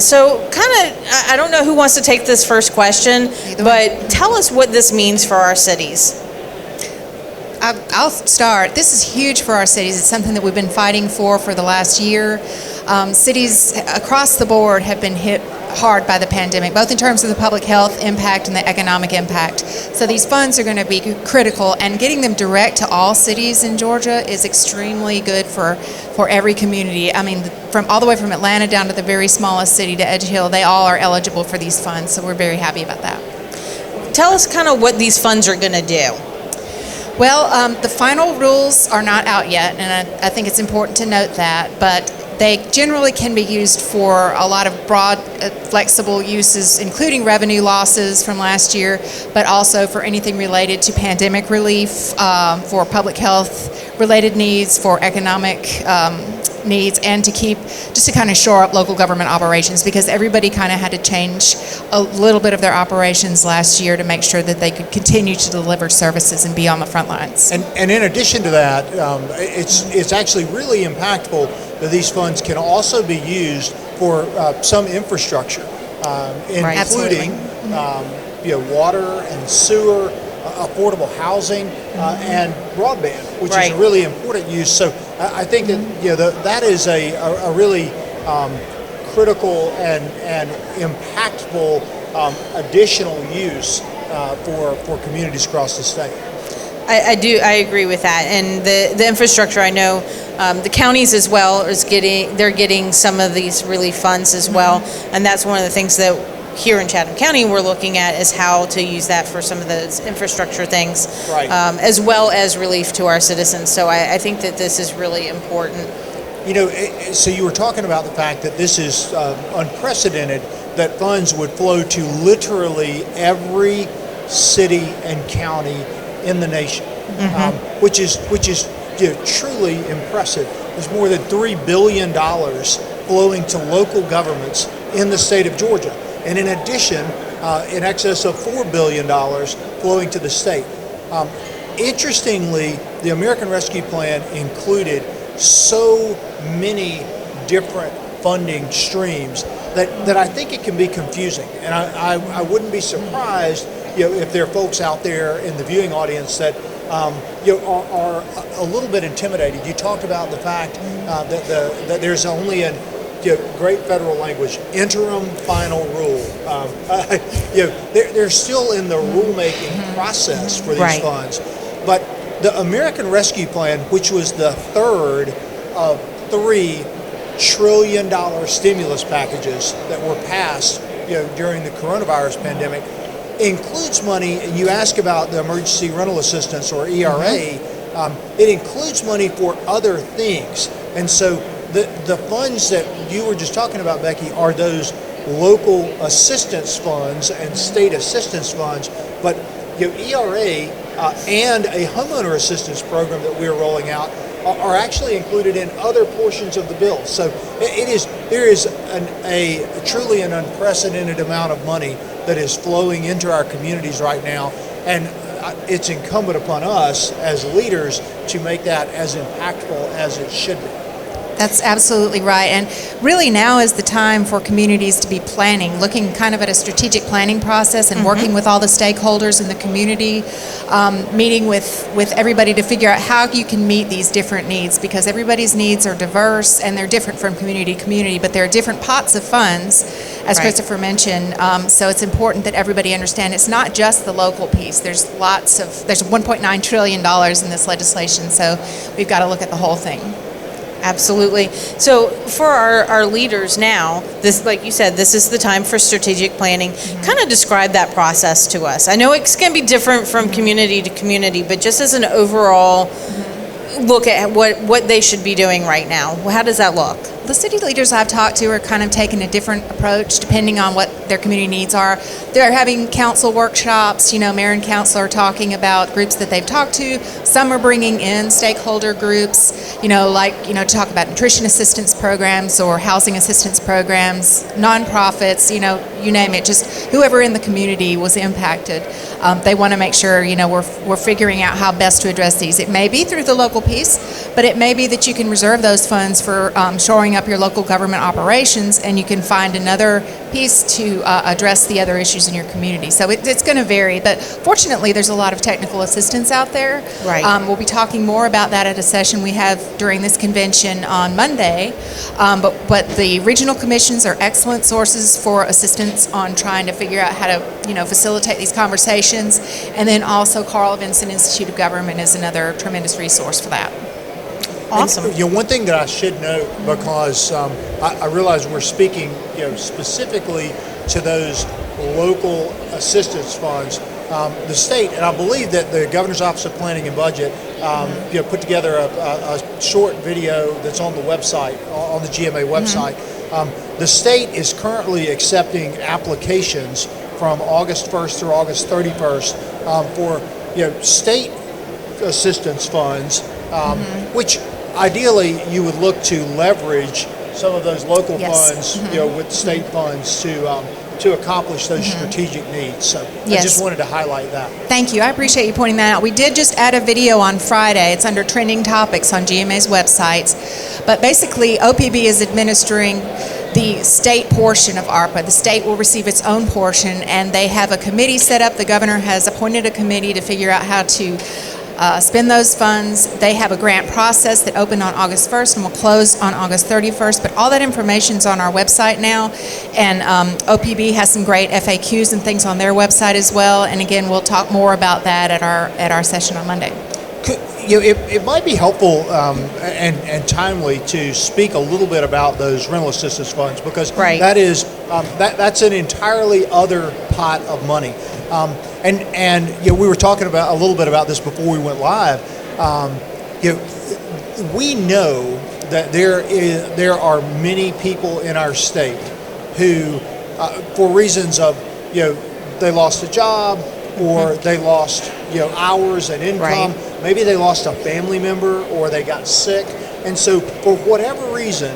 So kind of, I don't know who wants to take this first question, but tell us what this means for our cities. I'll start. This is huge for our cities. It's something that we've been fighting for the last year. Cities across the board have been hit hard by the pandemic, both in terms of the public health impact and the economic impact. So these funds are going to be critical, and getting them direct to all cities in Georgia is extremely good for every community. I mean, from all the way from Atlanta down to the very smallest city to Edge Hill, they all are eligible for these funds, so we're very happy about that. Tell us kind of what these funds are going to do. Well, the final rules are not out yet, and I think it's important to note that, but they generally can be used for a lot of broad, flexible uses, including revenue losses from last year, but also for anything related to pandemic relief, for public health related needs, for economic needs, and just to kind of shore up local government operations, because everybody kind of had to change a little bit of their operations last year to make sure that they could continue to deliver services and be on the front lines. And in addition to that, it's actually really impactful that these funds can also be used for some infrastructure, including water and sewer, affordable housing, and broadband, which is a really important use. So I think that that is a really critical and impactful additional use for communities across the state. I agree with that, and the infrastructure, I know the counties as well they're getting some of these relief funds as well, and that's one of the things that here in Chatham County we're looking at is how to use that for some of those infrastructure things, as well as relief to our citizens. So I think that this is really important. So you were talking about the fact that this is unprecedented, that funds would flow to literally every city and county in the nation, which is truly impressive. There's more than $3 billion flowing to local governments in the state of Georgia, and in addition, in excess of $4 billion flowing to the state. Interestingly, the American Rescue Plan included so many different funding streams that I think it can be confusing, and I wouldn't be surprised if there are folks out there in the viewing audience that are a little bit intimidated. You talked about the fact that there's only a great federal language, interim final rule. They're still in the rulemaking process for these funds. But the American Rescue Plan, which was the third of 3 $1 trillion stimulus packages that were passed during the coronavirus pandemic, includes money, and you ask about the emergency rental assistance or ERA, it includes money for other things. And so the funds that you were just talking about, Becky, are those local assistance funds and state assistance funds, but ERA and a homeowner assistance program that we're rolling out are actually included in other portions of the bill. So there is a truly an unprecedented amount of money that is flowing into our communities right now, and it's incumbent upon us as leaders to make that as impactful as it should be. That's absolutely right. And really now is the time for communities to be planning, looking kind of at a strategic planning process and working with all the stakeholders in the community, meeting with everybody to figure out how you can meet these different needs, because everybody's needs are diverse and they're different from community to community, but there are different pots of funds, as Christopher mentioned. So it's important that everybody understand it's not just the local piece. There's $1.9 trillion in this legislation, so we've got to look at the whole thing. Absolutely. So for our leaders now, this, like you said, this is the time for strategic planning. Kind of describe that process to us. I know it's going to be different from community to community, but just as an overall look at what they should be doing right now, how does that look? The city leaders I've talked to are kind of taking a different approach depending on what their community needs are. They're having council workshops, mayor and council are talking about groups that they've talked to. Some are bringing in stakeholder groups, to talk about nutrition assistance programs or housing assistance programs, nonprofits, you name it, just whoever in the community was impacted. They want to make sure, we're figuring out how best to address these. It may be through the local piece, but it may be that you can reserve those funds for shoring up your local government operations, and you can find another piece to address the other issues in your community. So it's going to vary, but fortunately there's a lot of technical assistance out there. Right. We'll be talking more about that at a session we have during this convention on Monday. But the regional commissions are excellent sources for assistance on trying to figure out how to facilitate these conversations. And then also Carl Vinson Institute of Government is another tremendous resource for that. Awesome. And, one thing that I should note, because I realize we're speaking specifically to those local assistance funds, the state, and I believe that the Governor's Office of Planning and Budget put together a short video that's on the website, on the GMA website. The state is currently accepting applications from August 1st through August 31st for state assistance funds, which ideally you would look to leverage some of those local funds, with state funds to accomplish those strategic needs. So I just wanted to highlight that. Thank you. I appreciate you pointing that out. We did just add a video on Friday. It's under trending topics on GMA's websites. But basically, OPB is administering the state portion of ARPA. The state will receive its own portion, and they have a committee set up. The governor has appointed a committee to figure out how to spend those funds. They have a grant process that opened on August 1st and will close on August 31st, but all that information is on our website now, and OPB has some great FAQs and things on their website as well, and again, we'll talk more about that at our session on Monday. It might be helpful and timely to speak a little bit about those rental assistance funds, because that is that's an entirely other pot of money. And we were talking about a little bit about this before we went live. We know that there are many people in our state who, for reasons of they lost a job, or they lost hours and income. Maybe they lost a family member, or they got sick, and so for whatever reason,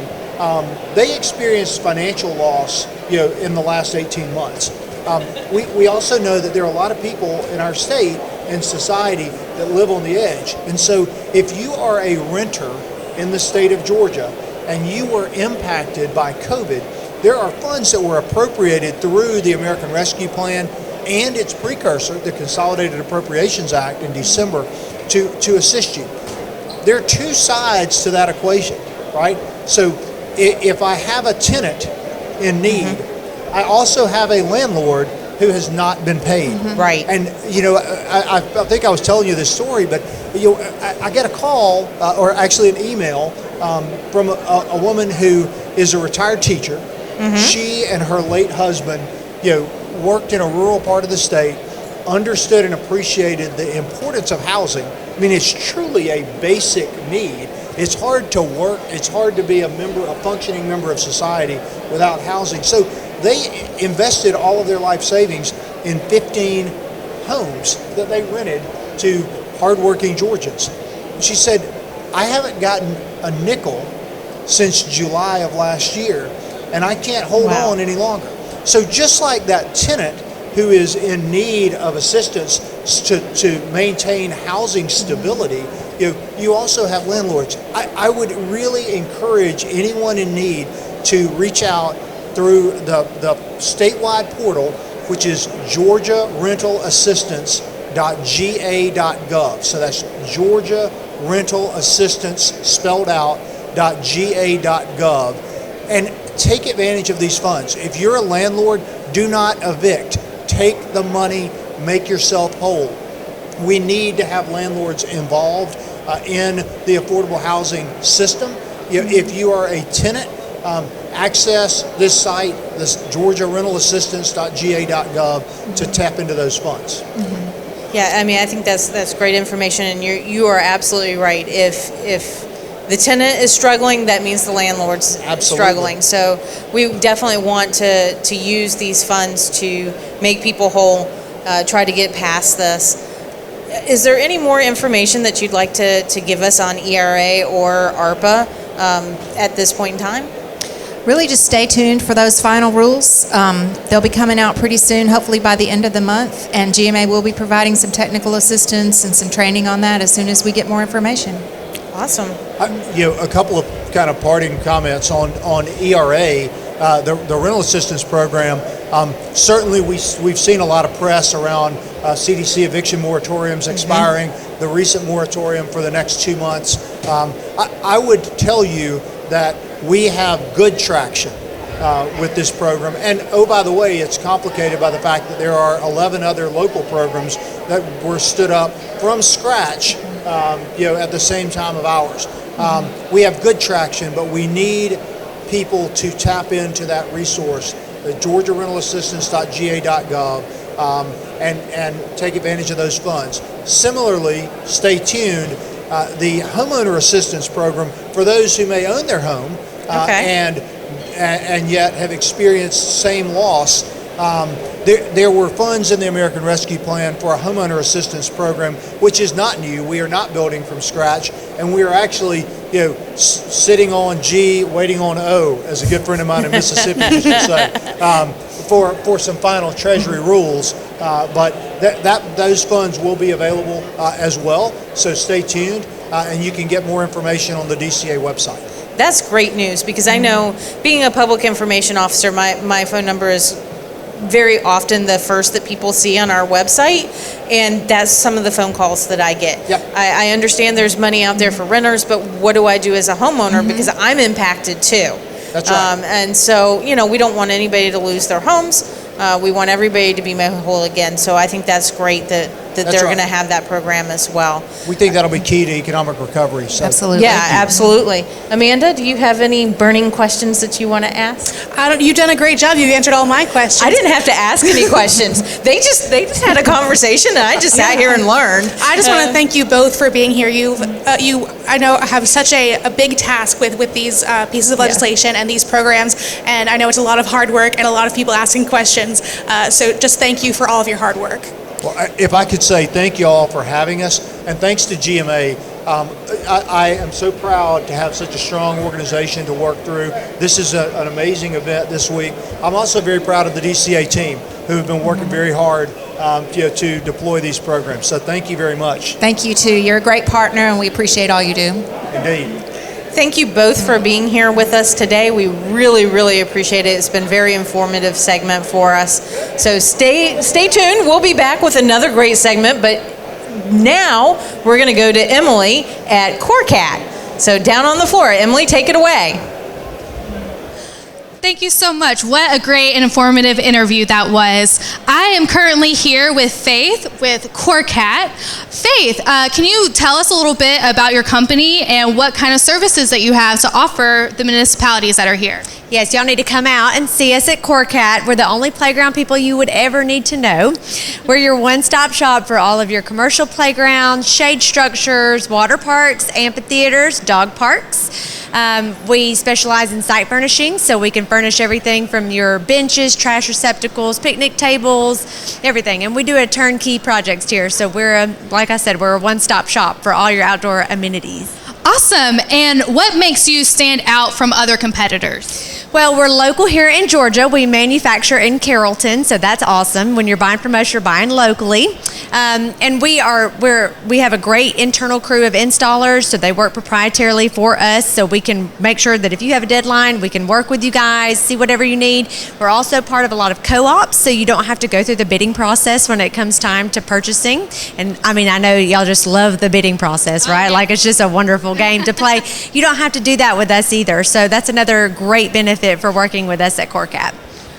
they experienced financial loss in the last 18 months. We also know that there are a lot of people in our state and society that live on the edge. And so if you are a renter in the state of Georgia and you were impacted by COVID, there are funds that were appropriated through the American Rescue Plan and its precursor, the Consolidated Appropriations Act in December, to assist you. There are two sides to that equation, right? So if I have a tenant in need, I also have a landlord who has not been paid. Right. And, I think I was telling you this story, but, I get a call, or actually an email, from a woman who is a retired teacher. She and her late husband, worked in a rural part of the state, understood and appreciated the importance of housing. I mean, it's truly a basic need. It's hard to work, it's hard to be a functioning member of society without housing. So they invested all of their life savings in 15 homes that they rented to hardworking Georgians. She said, I haven't gotten a nickel since July of last year, and I can't hold on any longer. So just like that tenant who is in need of assistance to maintain housing stability, you also have landlords. I would really encourage anyone in need to reach out through the statewide portal, which is georgiarentalassistance.ga.gov. So that's Georgia Rental Assistance spelled out .ga.gov, and take advantage of these funds. If you're a landlord, do not evict. Take the money, make yourself whole. We need to have landlords involved in the affordable housing system. If you are a tenant, access this site, this georgiarentalassistance.ga.gov, to tap into those funds. Yeah, I mean, I think that's great information, and you are absolutely right. If the tenant is struggling, that means the landlord's struggling. So we definitely want to use these funds to make people whole, try to get past this. Is there any more information that you'd like to give us on ERA or ARPA at this point in time? really just stay tuned for those final rules. They'll be coming out pretty soon, hopefully by the end of the month, and GMA will be providing some technical assistance and some training on that as soon as we get more information. Awesome. A couple of kind of parting comments on ERA, the rental assistance program. Certainly, we've seen a lot of press around CDC eviction moratoriums expiring, the recent moratorium for the next 2 months. I would tell you that we have good traction with this program. And oh, by the way, it's complicated by the fact that there are 11 other local programs that were stood up from scratch at the same time of ours. We have good traction, but we need people to tap into that resource, GeorgiaRentalAssistance.ga.gov, and take advantage of those funds. Similarly, stay tuned. The Homeowner Assistance Program, for those who may own their home and yet have experienced same loss, there were funds in the American Rescue Plan for a homeowner assistance program, which is not new. We are not building from scratch, and we are actually, sitting on G, waiting on O, as a good friend of mine in Mississippi used to say, for some final Treasury rules. But those funds will be available as well. So stay tuned, and you can get more information on the DCA website. That's great news, because I know, being a public information officer, my phone number is very often the first that people see on our website, and that's some of the phone calls that I get. Yep. I understand there's money out there for renters, but what do I do as a homeowner, because I'm impacted too. That's right. And so, we don't want anybody to lose their homes. We want everybody to be made whole again. So I think that's great that they're going to have that program as well. We think that'll be key to economic recovery. So. Absolutely. Yeah, absolutely. Amanda, do you have any burning questions that you want to ask? You've done a great job. You've answered all my questions. I didn't have to ask any questions. They just had a conversation, and I just sat here and learned. I just want to thank you both for being here. You I know have such a big task with these pieces of legislation and these programs, and I know it's a lot of hard work and a lot of people asking questions. So just thank you for all of your hard work. Well, if I could say thank you all for having us, and thanks to GMA. I am so proud to have such a strong organization to work through. This is an amazing event this week. I'm also very proud of the DCA team, who have been working very hard to deploy these programs. So thank you very much. Thank you too. You're a great partner, and we appreciate all you do. Indeed. Thank you both for being here with us today. We really, really appreciate it. It's been a very informative segment for us. So stay tuned. We'll be back with another great segment, but now we're going to go to Emily at CoreCat. So down on the floor, Emily, take it away. Thank you so much. What a great and informative interview that was. I am currently here with Faith with CoreCat. Faith, can you tell us a little bit about your company and what kind of services that you have to offer the municipalities that are here? Yes, y'all need to come out and see us at CoreCat. We're the only playground people you would ever need to know. We're your one-stop shop for all of your commercial playgrounds, shade structures, water parks, amphitheaters, dog parks. We specialize in site furnishing, so we can furnish everything from your benches, trash receptacles, picnic tables, everything. And we do a turnkey projects here, so like I said, we're a one-stop shop for all your outdoor amenities. Awesome. And what makes you stand out from other competitors? Well, we're local here in Georgia. We manufacture in Carrollton, so that's awesome. When you're buying from us, you're buying locally. And we have a great internal crew of installers, so they work proprietarily for us, so we can make sure that if you have a deadline, we can work with you guys, see whatever you need. We're also part of a lot of co-ops, so you don't have to go through the bidding process when it comes time to purchasing. And I mean, I know y'all just love the bidding process, right? Okay. Like, it's just a wonderful game to play. You don't have to do that with us either, so that's another great benefit for working with us at CoreCat.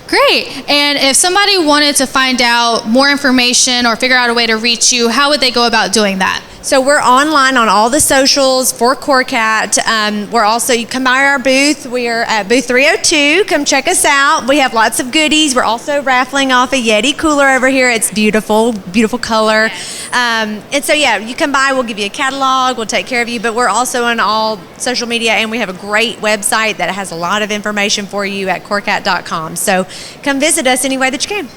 Great. And if somebody wanted to find out more information or figure out a way to reach you, how would they go about doing that? So we're online on all the socials for CoreCat. We're also, you come by our booth. We are at booth 302. Come check us out. We have lots of goodies. We're also raffling off a Yeti cooler over here. It's beautiful, beautiful color. And so, yeah, you come by. We'll give you a catalog. We'll take care of you. But we're also on all social media, and we have a great website that has a lot of information for you at corecat.com. So come visit us any way that you can.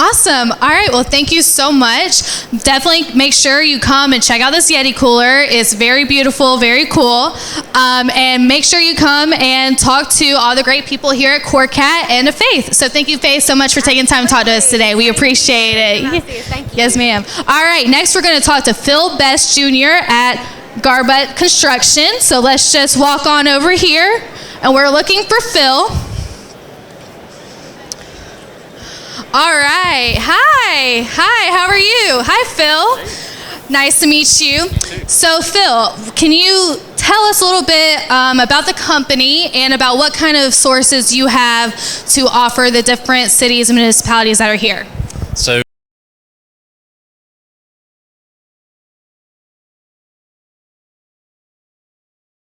Awesome. All right. Well, thank you so much. Definitely make sure you come and check out this Yeti cooler. It's very beautiful, very cool. And make sure you come and talk to all the great people here at CoreCat and to Faith. So thank you, Faith, so much for taking time to talk to us today. We appreciate it. Thank you. Yes, ma'am. All right. Next, we're going to talk to Phil Best Jr. at Garba Construction. So let's just walk on over here. And we're looking for Phil. All right. Hi. Hi. How are you? Hi, Phil. Nice to meet you. So, Phil, can you tell us a little bit about the company and about what kind of sources you have to offer the different cities and municipalities that are here? So,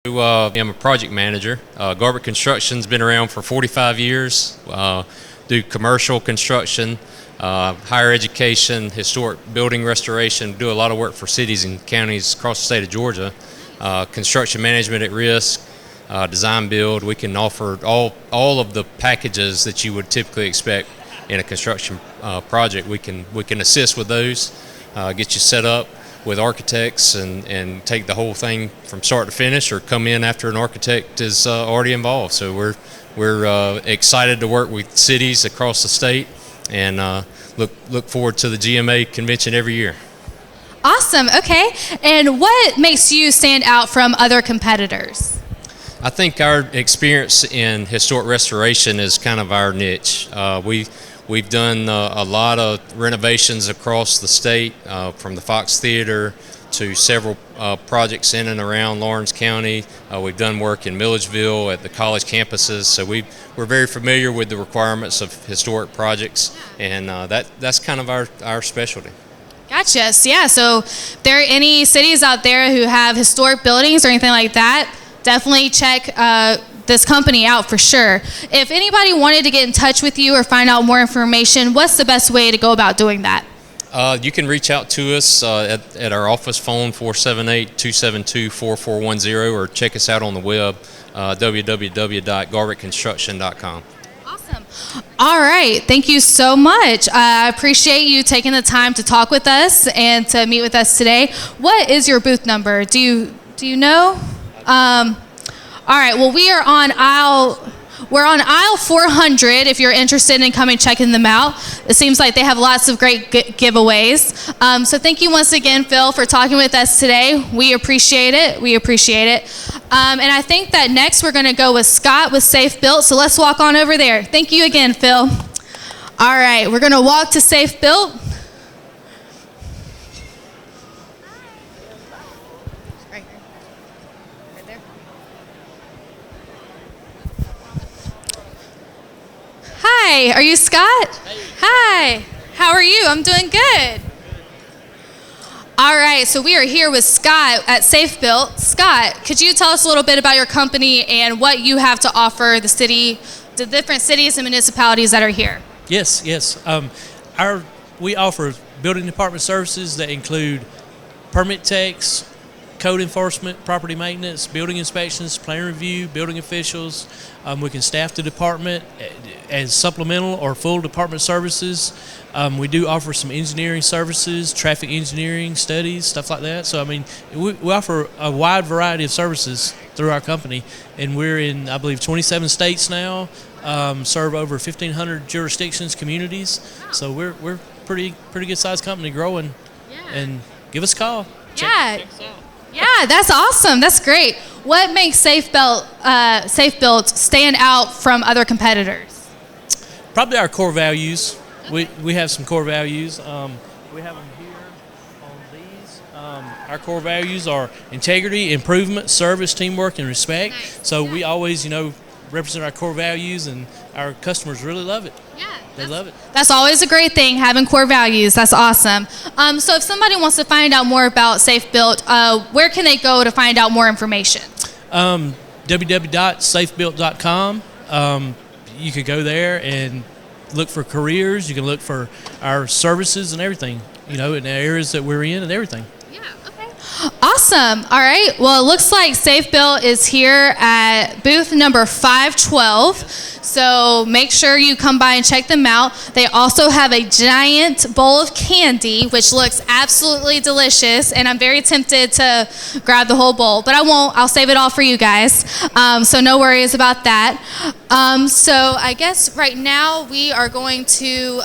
I'm a project manager. Garba Construction's been around for 45 years. Do commercial construction, higher education, historic building restoration, do a lot of work for cities and counties across the state of Georgia. Construction management at risk, design build. We can offer all of the packages that you would typically expect in a construction project. We can assist with those, get you set up with architects and take the whole thing from start to finish, or come in after an architect is already involved. So we're excited to work with cities across the state, and look forward to the GMA convention every year. Awesome. Okay. And what makes you stand out from other competitors? I think our experience in historic restoration is kind of our niche. We've done a lot of renovations across the state, from the Fox Theater to several projects in and around Lawrence County. We've done work in Milledgeville at the college campuses, so we're very familiar with the requirements of historic projects, and that's kind of our specialty. Gotcha. So, yeah, so if there are any cities out there who have historic buildings or anything like that, definitely check this company out for sure. If anybody wanted to get in touch with you or find out more information, what's the best way to go about doing that? You can reach out to us at our office phone, 478-272-4410, or check us out on the web, www.garbaconstruction.com. Awesome. All right. Thank you so much. I appreciate you taking the time to talk with us and to meet with us today. What is your booth number? Do you know? All right. Well, we're on aisle 400 if you're interested in coming checking them out. It seems like they have lots of great giveaways. So thank you once again, Phil, for talking with us today. We appreciate it. We appreciate it. And I think that next we're going to go with Scott with Safe Built. So let's walk on over there. Thank you again, Phil. All right. We're going to walk to Safe Built. Hi, are you Scott? Hey. Hi, how are you? I'm doing good. All right, so we are here with Scott at Safe Built. Scott, could you tell us a little bit about your company and what you have to offer the different cities and municipalities that are here? Yes. We offer building department services that include permit techs, code enforcement, property maintenance, building inspections, plan review, building officials. We can staff the department as supplemental or full department services. We do offer some engineering services, traffic engineering studies, stuff like that. So, I mean, we offer a wide variety of services through our company, and we're in, I believe, 27 states now, serve over 1,500 jurisdictions, communities. So we're pretty good sized company, growing, and give us a call. Check us out. Yeah, that's awesome. That's great. What makes Safe Built stand out from other competitors? Probably our core values. We have some core values. We have them here on these. Our core values are integrity, improvement, service, teamwork, and respect. Nice. So we always, represent our core values, and our customers really love it. Yeah, they love it. That's always a great thing, having core values. That's awesome. So if somebody wants to find out more about Safe Built, where can they go to find out more information? www.safebuilt.com. You could go there and look for careers. You can look for our services and everything, in the areas that we're in and everything. Yeah, okay. Awesome. All right. Well, it looks like Safe Built is here at booth number 512. So make sure you come by and check them out. They also have a giant bowl of candy, which looks absolutely delicious. And I'm very tempted to grab the whole bowl, but I won't. I'll save it all for you guys. So no worries about that. So I guess right now we are going to...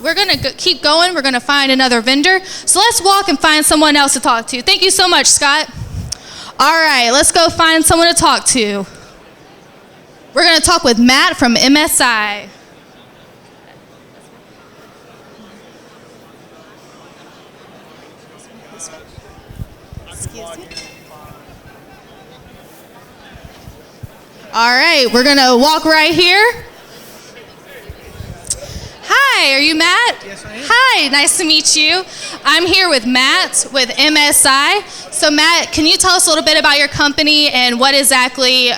we're going to keep going. We're going to find another vendor. So let's walk and find someone else to talk to. Thank you so much, Scott. All right, let's go find someone to talk to. We're going to talk with Matt from MSI. Excuse me. All right, we're going to walk right here. Hi, are you Matt? Yes, I am. Hi, nice to meet you. I'm here with Matt with MSI. So Matt, can you tell us a little bit about your company and what exactly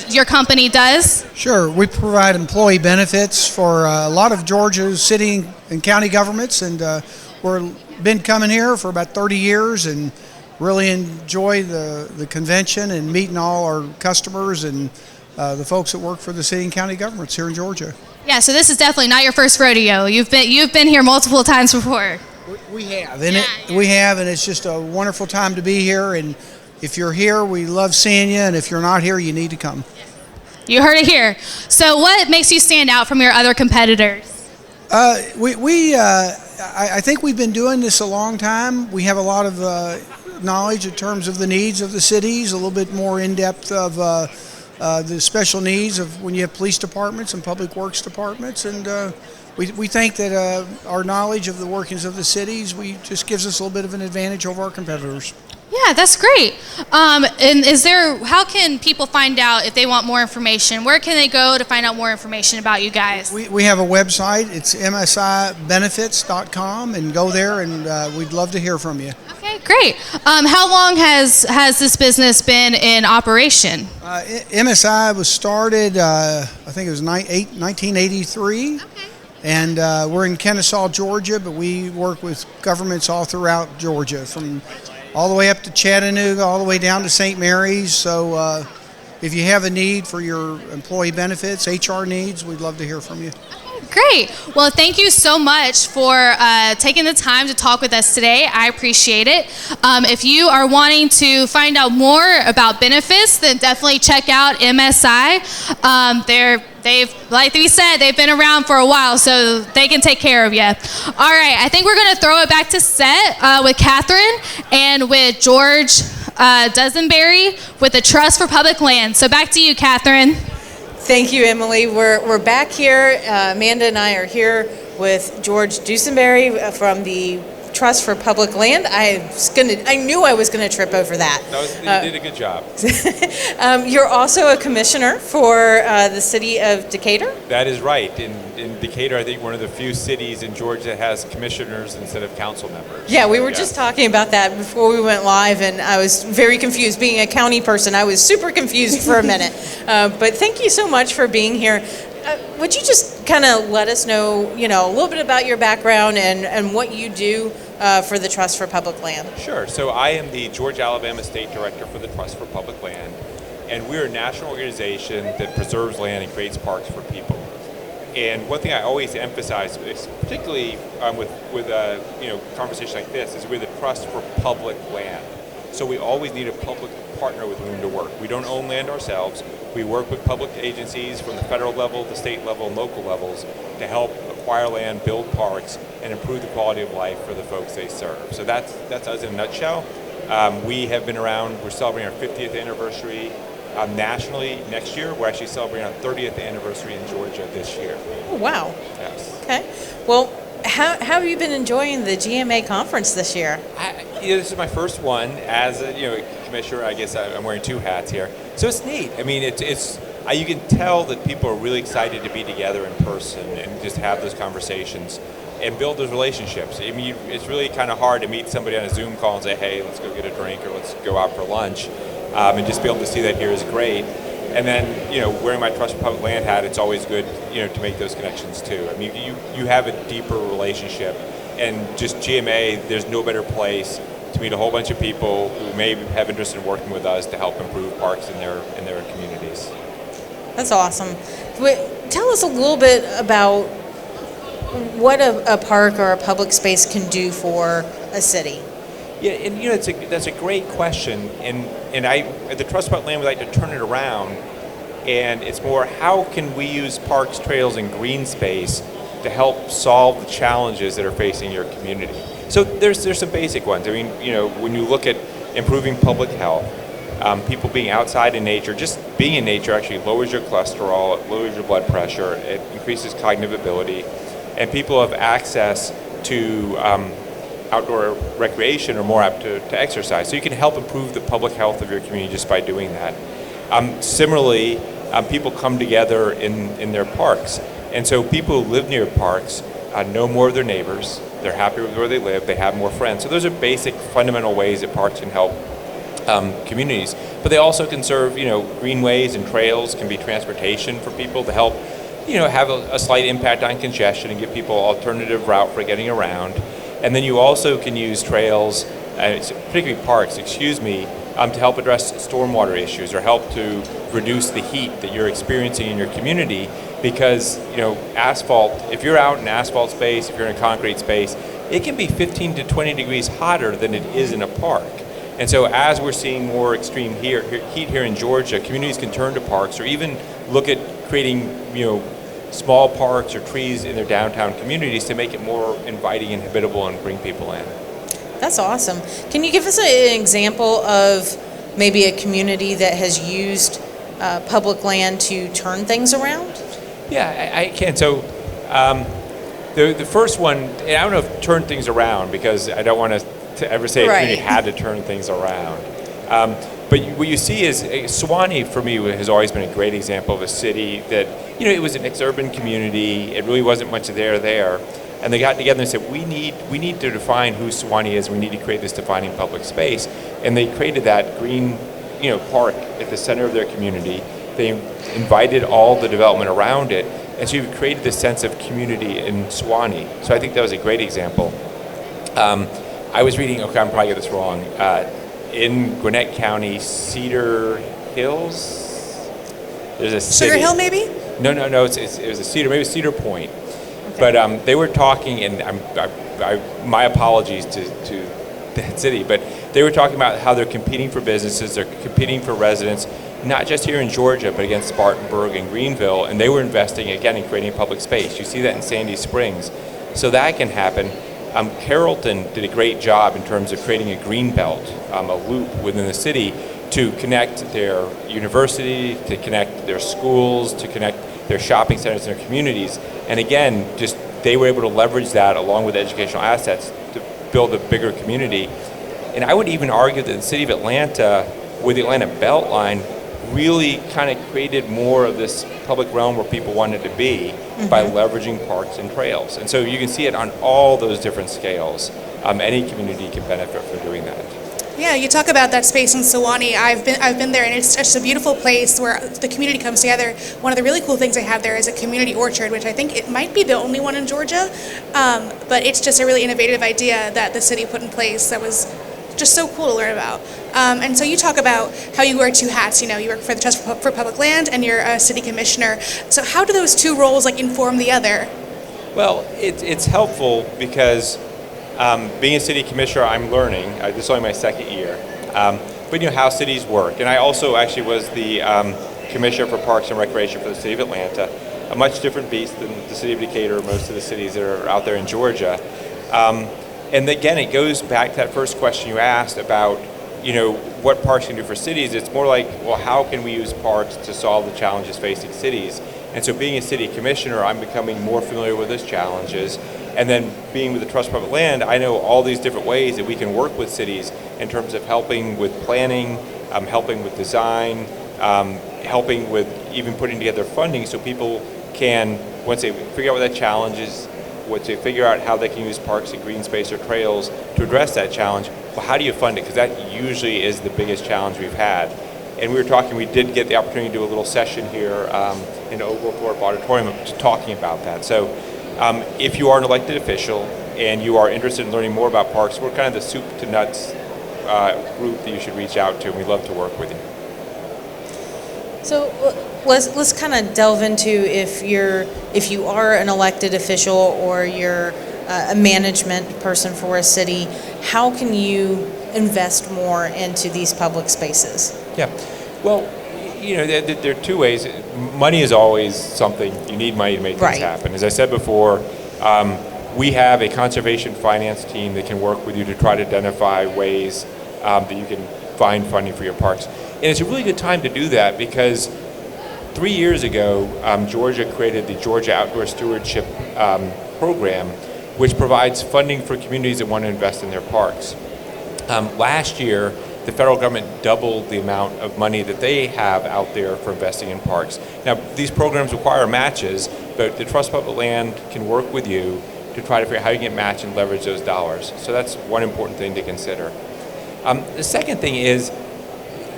your company does? Sure. We provide employee benefits for a lot of Georgia's city and county governments, and we've been coming here for about 30 years and really enjoy the convention and meeting all our customers and the folks that work for the city and county governments here in Georgia. Yeah, so this is definitely not your first rodeo. You've been here multiple times before. We have, and it's just a wonderful time to be here. And if you're here, we love seeing you, and if you're not here, you need to come. You heard it here. So, what makes you stand out from your other competitors? I think we've been doing this a long time. We have a lot of knowledge in terms of the needs of the cities, a little bit more in depth of the special needs of when you have police departments and public works departments, and we think that our knowledge of the workings of the cities just gives us a little bit of an advantage over our competitors. Yeah, that's great. And how can people find out if they want more information? Where can they go to find out more information about you guys? We have a website. It's msibenefits.com, and go there, and we'd love to hear from you. Okay, great. How long has this business been in operation? MSI was started, I think it was 1983. Okay. And we're in Kennesaw, Georgia, but we work with governments all throughout Georgia, from all the way up to Chattanooga, all the way down to St. Mary's. So if you have a need for your employee benefits, HR needs, we'd love to hear from you. Great. Well, thank you so much for taking the time to talk with us today. I appreciate it. If you are wanting to find out more about benefits, then definitely check out MSI. Like we said, they've been around for a while, so they can take care of you. All right, I think we're going to throw it back to set with Catherine and with George Dusenberry with the Trust for Public Land. So back to you, Catherine. Thank you, Emily. We're back here. Amanda and I are here with George Dusenberry from the Trust for Public Land. I knew I was going to trip over that. You did a good job. You're also a commissioner for the city of Decatur? That is right. In Decatur, I think one of the few cities in Georgia that has commissioners instead of council members. Yeah, we were just talking about that before we went live, and I was very confused. Being a county person, I was super confused for a minute. But thank you so much for being here. Would you just kind of let us know, a little bit about your background and what you do for the Trust for Public Land? Sure. So I am the Georgia, Alabama State Director for the Trust for Public Land, and we're a national organization that preserves land and creates parks for people. And one thing I always emphasize, particularly with conversations like this, is we're the Trust for Public Land. So we always need a public partner with whom to work. We don't own land ourselves. We work with public agencies from the federal level, the state level, and local levels to help acquire land, build parks, and improve the quality of life for the folks they serve. So that's us in a nutshell. We have been around. We're celebrating our 50th anniversary nationally next year. We're actually celebrating our 30th anniversary in Georgia this year. Oh, wow. Yes. Okay. Well, how have you been enjoying the GMA conference this year? This is my first one as a commissioner. I guess I'm wearing two hats here, so it's neat. I mean, it's you can tell that people are really excited to be together in person and just have those conversations and build those relationships. I mean, it's really kind of hard to meet somebody on a Zoom call and say, "Hey, let's go get a drink or let's go out for lunch," and just be able to see that here is great. And then, wearing my Trust for Public Land hat, it's always good, to make those connections too. I mean, you have a deeper relationship, and just GMA, there's no better place to meet a whole bunch of people who may have interest in working with us to help improve parks in their communities. That's awesome. Tell us a little bit about what a park or a public space can do for a city. Yeah, and that's a great question, and I, at the Trust Fund Land, we like to turn it around, and it's more how can we use parks, trails, and green space to help solve the challenges that are facing your community. So there's some basic ones. I mean, when you look at improving public health, people being outside in nature, just being in nature actually lowers your cholesterol, it lowers your blood pressure, it increases cognitive ability, and people have access to outdoor recreation are more apt to exercise. So you can help improve the public health of your community just by doing that. Similarly, people come together in their parks. And so people who live near parks know more of their neighbors, they're happier with where they live, they have more friends. So those are basic fundamental ways that parks can help communities. But they also can serve, greenways and trails can be transportation for people to help, have a slight impact on congestion and give people alternative route for getting around. And then you also can use trails, particularly parks, to help address stormwater issues or help to reduce the heat that you're experiencing in your community. Because, asphalt, if you're out in asphalt space, if you're in a concrete space, it can be 15 to 20 degrees hotter than it is in a park. And so as we're seeing more extreme heat here in Georgia, communities can turn to parks or even look at creating, small parks or trees in their downtown communities to make it more inviting and habitable and bring people in. That's awesome. Can you give us an example of maybe a community that has used public land to turn things around? Yeah, I can. So the first one, and I don't know if turn things around because I don't want to ever say a community had to turn things around. But what you see is Suwannee, for me, has always been a great example of a city that, it was an ex-urban community. It really wasn't much there. And they got together and said, we need to define who Suwannee is. We need to create this defining public space. And they created that green, park at the center of their community. They invited all the development around it. And so you've created this sense of community in Suwannee. So I think that was a great example. I was reading, I'm probably getting this wrong, in Gwinnett County, Cedar Hills. There's a city. Sugar Hill, maybe? No. It was a Cedar, maybe Cedar Point. Okay. But they were talking, and my apologies to that city, but they were talking about how they're competing for businesses, they're competing for residents, not just here in Georgia, but against Spartanburg and Greenville, and they were investing again in creating public space. You see that in Sandy Springs. So that can happen. Carrollton did a great job in terms of creating a green belt, a loop within the city to connect their university, to connect their schools, to connect their shopping centers and their communities. And again, just they were able to leverage that along with educational assets to build a bigger community. And I would even argue that the city of Atlanta, with the Atlanta Beltline, really kind of created more of this public realm where people wanted to be by leveraging parks and trails. And so you can see it on all those different scales. Any community can benefit from doing that. Yeah, you talk about that space in Suwannee. I've been there, and it's just a beautiful place where the community comes together. One of the really cool things they have there is a community orchard, which I think it might be the only one in Georgia, but it's just a really innovative idea that the city put in place that was just so cool to learn about. And so you talk about how you wear two hats. You work for the Trust for Public Land, and you're a city commissioner. So how do those two roles inform the other? Well, it's helpful because being a city commissioner, I'm learning. This is only my second year. But how cities work. And I also actually was the commissioner for Parks and Recreation for the city of Atlanta, a much different beast than the city of Decatur, most of the cities that are out there in Georgia. And again, it goes back to that first question you asked about, what parks can do for cities. It's more like, well, how can we use parks to solve the challenges facing cities? And so being a city commissioner, I'm becoming more familiar with those challenges. And then being with the Trust Public Land, I know all these different ways that we can work with cities in terms of helping with planning, helping with design, helping with even putting together funding so people can, once they figure out what that challenge is, once they figure out how they can use parks and green space or trails to address that challenge, well, how do you fund it? Because that usually is the biggest challenge we've had. And we were talking, we did get the opportunity to do a little session here in Oglethorpe Auditorium talking about that. So if you are an elected official, and you are interested in learning more about parks, we're kind of the soup to nuts group that you should reach out to, and we'd love to work with you. So let's kind of delve into if you are an elected official or you're a management person for a city, how can you invest more into these public spaces? Yeah, well, there are two ways. Money is always something. You need money to make things happen. As I said before, we have a conservation finance team that can work with you to try to identify ways that you can find funding for your parks. And it's a really good time to do that because 3 years ago, Georgia created the Georgia Outdoor Stewardship Program, which provides funding for communities that want to invest in their parks. Last year, the federal government doubled the amount of money that they have out there for investing in parks. Now, these programs require matches, but the Trust Public Land can work with you to try to figure out how you can match and leverage those dollars. So that's one important thing to consider. The second thing is,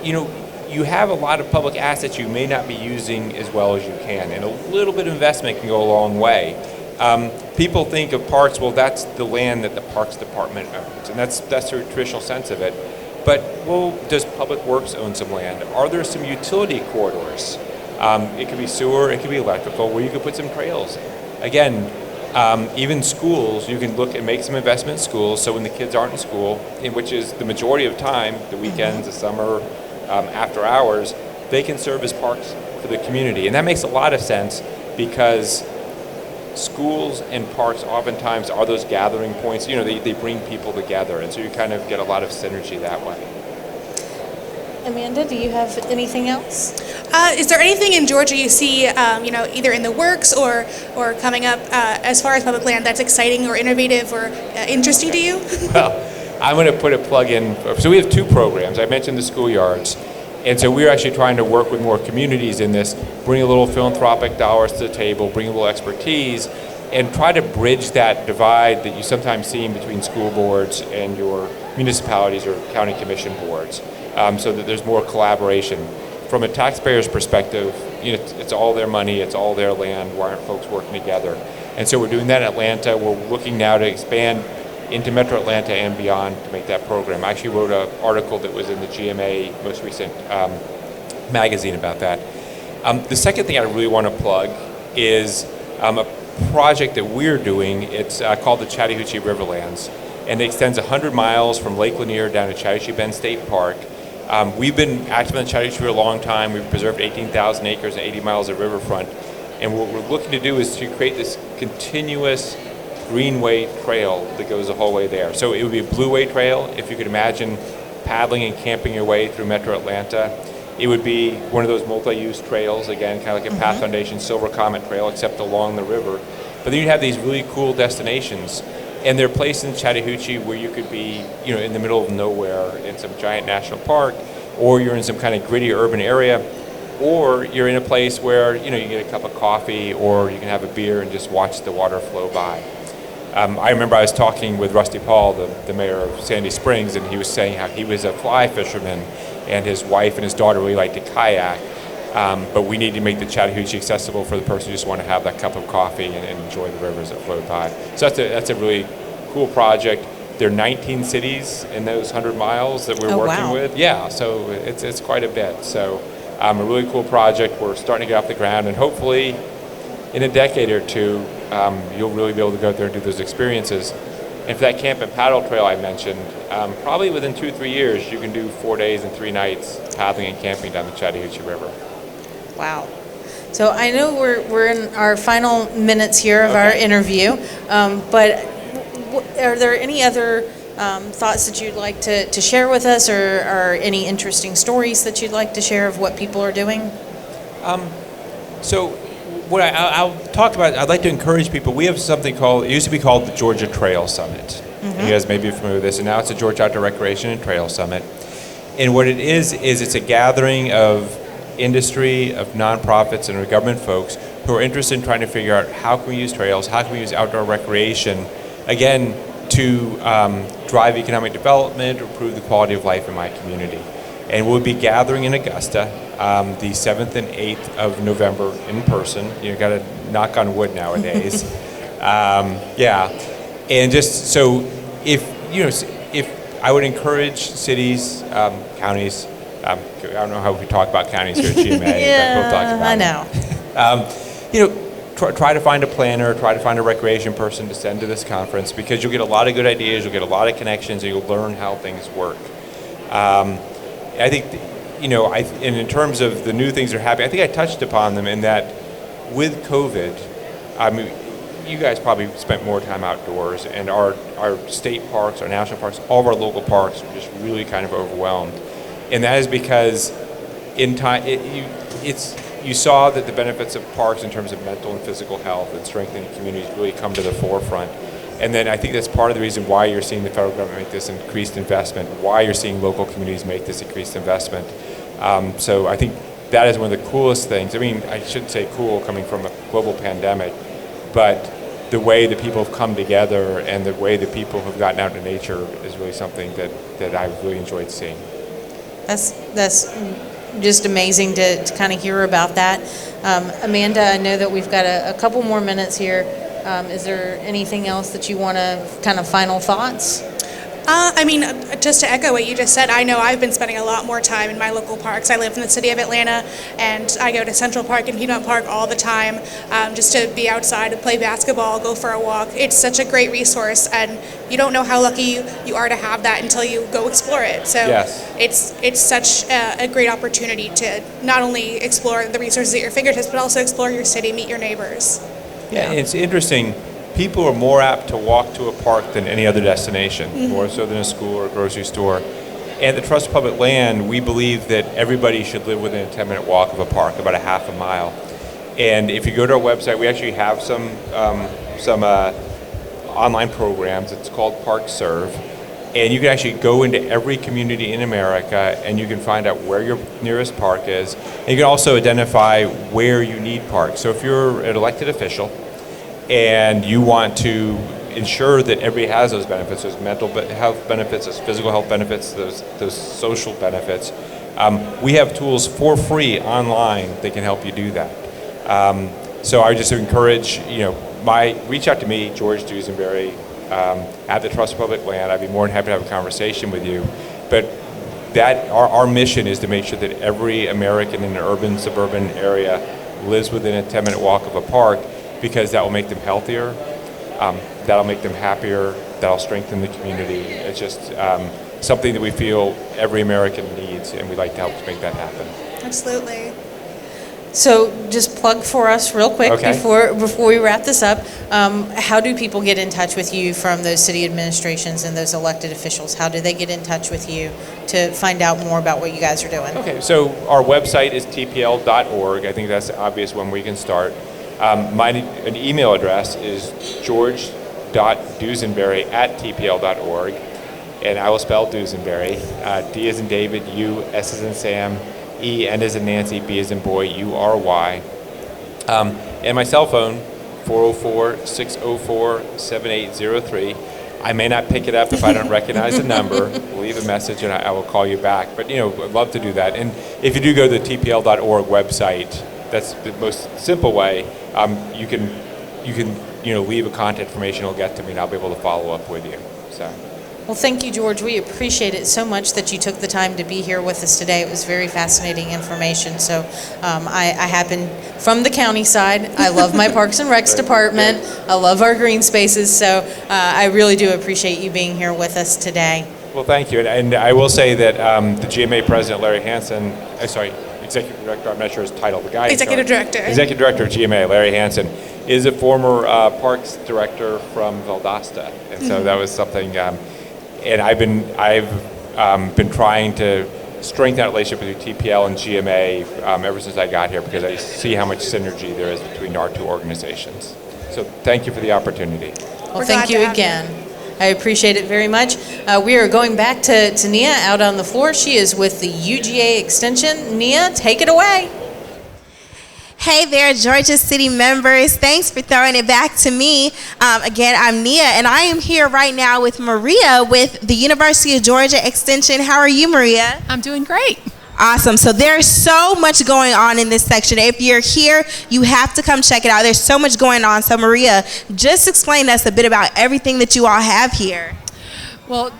you have a lot of public assets you may not be using as well as you can, and a little bit of investment can go a long way. People think of parks, well, that's the land that the Parks Department owns, and that's the traditional sense of it. But, well, does Public Works own some land? Are there some utility corridors? It could be sewer, it could be electrical, where you could put some trails. Again, even schools, you can look and make some investment in schools, so when the kids aren't in school, which is the majority of time, the weekends, the summer, after hours, they can serve as parks for the community. And that makes a lot of sense because schools and parks oftentimes are those gathering points. They bring people together, and so you kind of get a lot of synergy that way. Amanda, do you have anything else? Is there anything in Georgia you see, either in the works or coming up as far as public land that's exciting or innovative or interesting to you? Well, I'm going to put a plug in. So we have two programs. I mentioned the schoolyards. And so we're actually trying to work with more communities in this, bring a little philanthropic dollars to the table, bring a little expertise, and try to bridge that divide that you sometimes see in between school boards and your municipalities or county commission boards, so that there's more collaboration. From a taxpayer's perspective, it's all their money, it's all their land. Why aren't folks working together? And so we're doing that in Atlanta. We're looking now to expand into Metro Atlanta and beyond to make that program. I actually wrote an article that was in the GMA most recent magazine about that. The second thing I really want to plug is a project that we're doing. It's called the Chattahoochee Riverlands, and it extends 100 miles from Lake Lanier down to Chattahoochee Bend State Park. We've been active in Chattahoochee for a long time. We've preserved 18,000 acres and 80 miles of riverfront, and what we're looking to do is to create this continuous greenway trail that goes the whole way there. So it would be a blueway trail, if you could imagine paddling and camping your way through Metro Atlanta. It would be one of those multi-use trails, again, kind of like a Path Foundation Silver Comet Trail, except along the river. But then you'd have these really cool destinations, and they're places in Chattahoochee where you could be, in the middle of nowhere in some giant national park, or you're in some kind of gritty urban area, or you're in a place where, you get a cup of coffee, or you can have a beer and just watch the water flow by. I remember I was talking with Rusty Paul, the mayor of Sandy Springs, and he was saying how he was a fly fisherman, and his wife and his daughter really liked to kayak, but we need to make the Chattahoochee accessible for the person who just want to have that cup of coffee and enjoy the rivers that flow by. So that's a really cool project. There are 19 cities in those 100 miles that we're working with. Yeah, so it's quite a bit. So a really cool project. We're starting to get off the ground, and hopefully in a decade or two, you'll really be able to go out there and do those experiences. And for that camp and paddle trail I mentioned, probably within 2-3 years, you can do 4 days and 3 nights paddling and camping down the Chattahoochee River. Wow. So I know we're in our final minutes here of our interview, but are there any other thoughts that you'd like to share with us, or any interesting stories that you'd like to share of what people are doing? So what I'll talk about, I'd like to encourage people. We have something called, it used to be called the Georgia Trail Summit. And you guys may be familiar with this, and now it's the Georgia Outdoor Recreation and Trail Summit. And what it is it's a gathering of industry, of nonprofits, and of government folks who are interested in trying to figure out how can we use trails, how can we use outdoor recreation, again, to drive economic development or improve the quality of life in my community. And we'll be gathering in Augusta the 7th and 8th of November in person. You got to knock on wood nowadays. And just so if I would encourage cities, counties, I don't know how we talk about counties here at GMA, Yeah, but we'll talk about I know. Try to find a planner, try to find a recreation person to send to this conference, because you'll get a lot of good ideas, you'll get a lot of connections, and you'll learn how things work. I think, and in terms of the new things that are happening, I think I touched upon them in that with COVID, you guys probably spent more time outdoors, and our state parks, our national parks, all of our local parks were just really kind of overwhelmed. And that is because in time, you saw that the benefits of parks in terms of mental and physical health and strengthening communities really come to the forefront. And then I think that's part of the reason why you're seeing the federal government make this increased investment, why you're seeing local communities make this increased investment. So I think that is one of the coolest things. I mean, I shouldn't say cool coming from a global pandemic, but the way that people have come together and the way that people have gotten out into nature is really something that I've really enjoyed seeing. That's just amazing to kind of hear about that. Amanda, I know that we've got a couple more minutes here. Is there anything else that you want to kind of final thoughts? Just to echo what you just said, I know I've been spending a lot more time in my local parks. I live in the city of Atlanta, and I go to Central Park and Piedmont Park all the time just to be outside and play basketball, go for a walk. It's such a great resource, and you don't know how lucky you are to have that until you go explore it. So yes. It's such a great opportunity to not only explore the resources at your fingertips, but also explore your city, meet your neighbors. Yeah, it's interesting. People are more apt to walk to a park than any other destination, more so than a school or a grocery store. And the Trust for Public Land, we believe that everybody should live within a 10-minute walk of a park, about a half a mile. And if you go to our website, we actually have some online programs. It's called Park Serve. And you can actually go into every community in America and you can find out where your nearest park is. And you can also identify where you need parks. So if you're an elected official and you want to ensure that everybody has those benefits, those mental health benefits, those physical health benefits, those social benefits, we have tools for free online that can help you do that. So I just encourage, reach out to me, George Duesenberry, at the Trust for Public Land. I'd be more than happy to have a conversation with you. But our mission is to make sure that every American in an urban, suburban area lives within a 10-minute walk of a park, because that will make them healthier, that'll make them happier, that'll strengthen the community. It's just something that we feel every American needs, and we'd like to help to make that happen. Absolutely. So just plug for us real quick before we wrap this up. How do people get in touch with you from those city administrations and those elected officials? How do they get in touch with you to find out more about what you guys are doing? Okay, so our website is tpl.org. I think that's the obvious one where you can start. An email address is george.duesenberry@tpl.org, and I will spell Duesenberry. D as in David, U, S as in Sam, E, N as in Nancy, B as in boy, U-R-Y. And my cell phone, 404-604-7803. I may not pick it up if I don't recognize the number. Leave a message and I will call you back. But, I'd love to do that. And if you do go to the tpl.org website, that's the most simple way. You can leave a contact information. It'll get to me, and I'll be able to follow up with you. So. Well, thank you, George. We appreciate it so much that you took the time to be here with us today. It was very fascinating information. So I happen from the county side. I love my Parks and Recs department. I love our green spaces. So I really do appreciate you being here with us today. Well, thank you. And I will say that the GMA president, Larry Hansen, Executive Director, I'm not sure his title, the guy. Executive Director of GMA, Larry Hansen, is a former Parks Director from Valdosta. And so that was something, and I've been trying to strengthen that relationship between TPL and GMA ever since I got here, because I see how much synergy there is between our two organizations. So thank you for the opportunity. Well, thank you again. I appreciate it very much. We are going back to Nia out on the floor. She is with the UGA Extension. Nia, take it away. Hey there, Georgia City members. Thanks for throwing it back to me. Again, I'm Nia, and I am here right now with Maria with the University of Georgia Extension. How are you, Maria? I'm doing great. Awesome. So there's so much going on in this section. If you're here, you have to come check it out. There's so much going on. So Maria, just explain to us a bit about everything that you all have here. Well,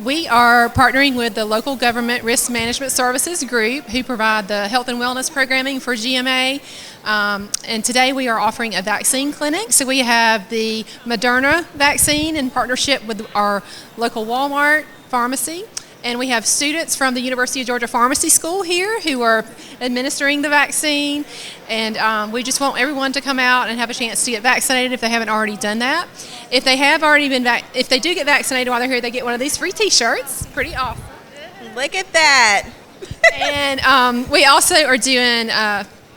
we are partnering with the Local Government Risk Management Services Group, who provide the health and wellness programming for GMA. And today we are offering a vaccine clinic. So we have the Moderna vaccine in partnership with our local Walmart pharmacy. And we have students from the University of Georgia Pharmacy School here who are administering the vaccine. And we just want everyone to come out and have a chance to get vaccinated if they haven't already done that. If they have already been if they do get vaccinated while they're here, they get one of these free T-shirts. Pretty awesome. Look at that. And we also are doing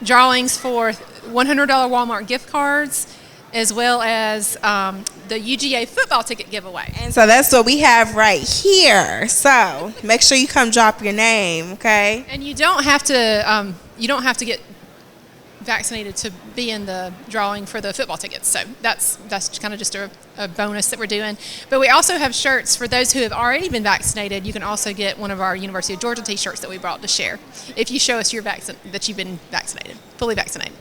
drawings for $100 Walmart gift cards, as well as the UGA football ticket giveaway. And so that's what we have right here. So make sure you come drop your name, okay? And you don't have to get vaccinated to be in the drawing for the football tickets. So that's kind of just a bonus that we're doing. But we also have shirts for those who have already been vaccinated. You can also get one of our University of Georgia T-shirts that we brought to share if you show us that you've been vaccinated, fully vaccinated.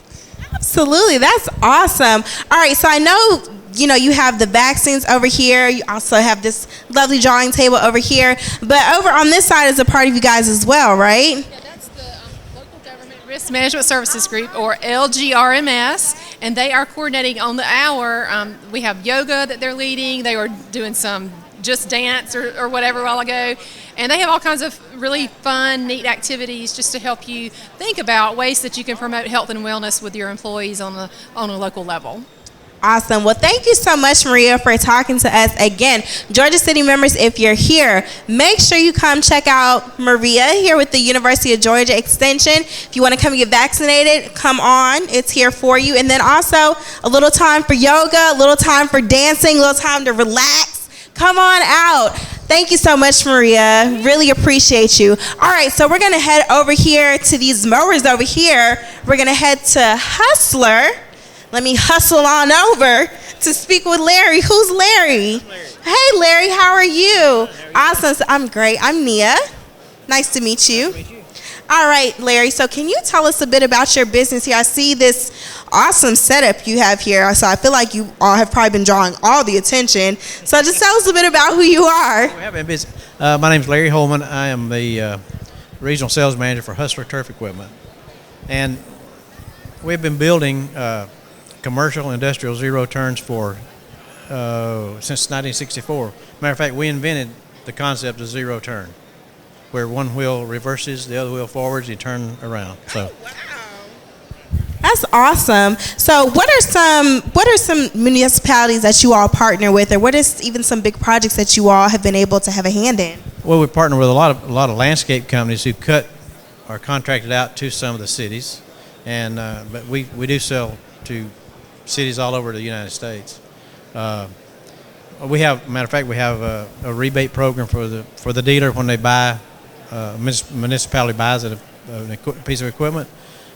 Absolutely. That's awesome. All right. So I know, you have the vaccines over here. You also have this lovely drawing table over here. But over on this side is a part of you guys as well, right? Yeah, that's the Local Government Risk Management Services Group, or LGRMS, and they are coordinating on the hour. We have yoga that they're leading. They were doing some Just Dance or whatever a while ago. And they have all kinds of really fun, neat activities just to help you think about ways that you can promote health and wellness with your employees on a local level. Awesome. Well, thank you so much, Maria, for talking to us. Again, Georgia City members, if you're here, make sure you come check out Maria here with the University of Georgia Extension. If you want to come get vaccinated, come on. It's here for you. And then also a little time for yoga, a little time for dancing, a little time to relax. Come on out. Thank you so much, Maria. Really appreciate you. All right, so we're going to head over here to these mowers over here. We're going to head to Hustler. Let me hustle on over to speak with Larry. Who's Larry? Hey, Larry, how are you? Awesome. So I'm great. I'm Nia. Nice to meet you. All right, Larry, so can you tell us a bit about your business here? I see this awesome setup you have here, so I feel like you all have probably been drawing all the attention. So just tell us a bit about who you are. We have been busy. My name is Larry Holman. I am the regional sales manager for Hustler Turf Equipment. And we've been building commercial industrial zero turns for since 1964. Matter of fact, we invented the concept of zero turn, where one wheel reverses, the other wheel forwards, you turn around. So. Wow. That's awesome. So what are some municipalities that you all partner with, or what is even some big projects that you all have been able to have a hand in? Well, we partner with a lot of landscape companies who cut or contracted out to some of the cities, and but we do sell to cities all over the United States. We have, matter of fact, we have a rebate program for the dealer when they buy. Municipality buys a piece of equipment,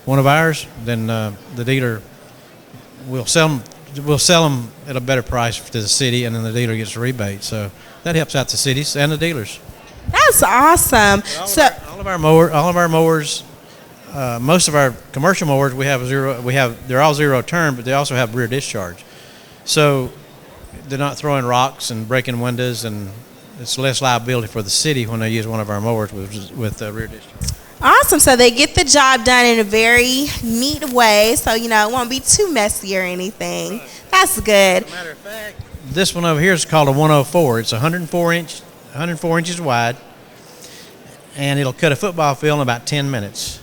one of ours, then the dealer will sell them at a better price to the city, and then the dealer gets a rebate. So that helps out the cities and the dealers. That's awesome. All of our mowers, most of our commercial mowers, they're all zero turn, but they also have rear discharge. So they're not throwing rocks and breaking windows, and it's less liability for the city when they use one of our mowers with rear discharge. Awesome. So they get the job done in a very neat way, so it won't be too messy or anything. That's good. As a matter of fact, this one over here is called a 104. It's 104 inches wide, and it'll cut a football field in about 10 minutes.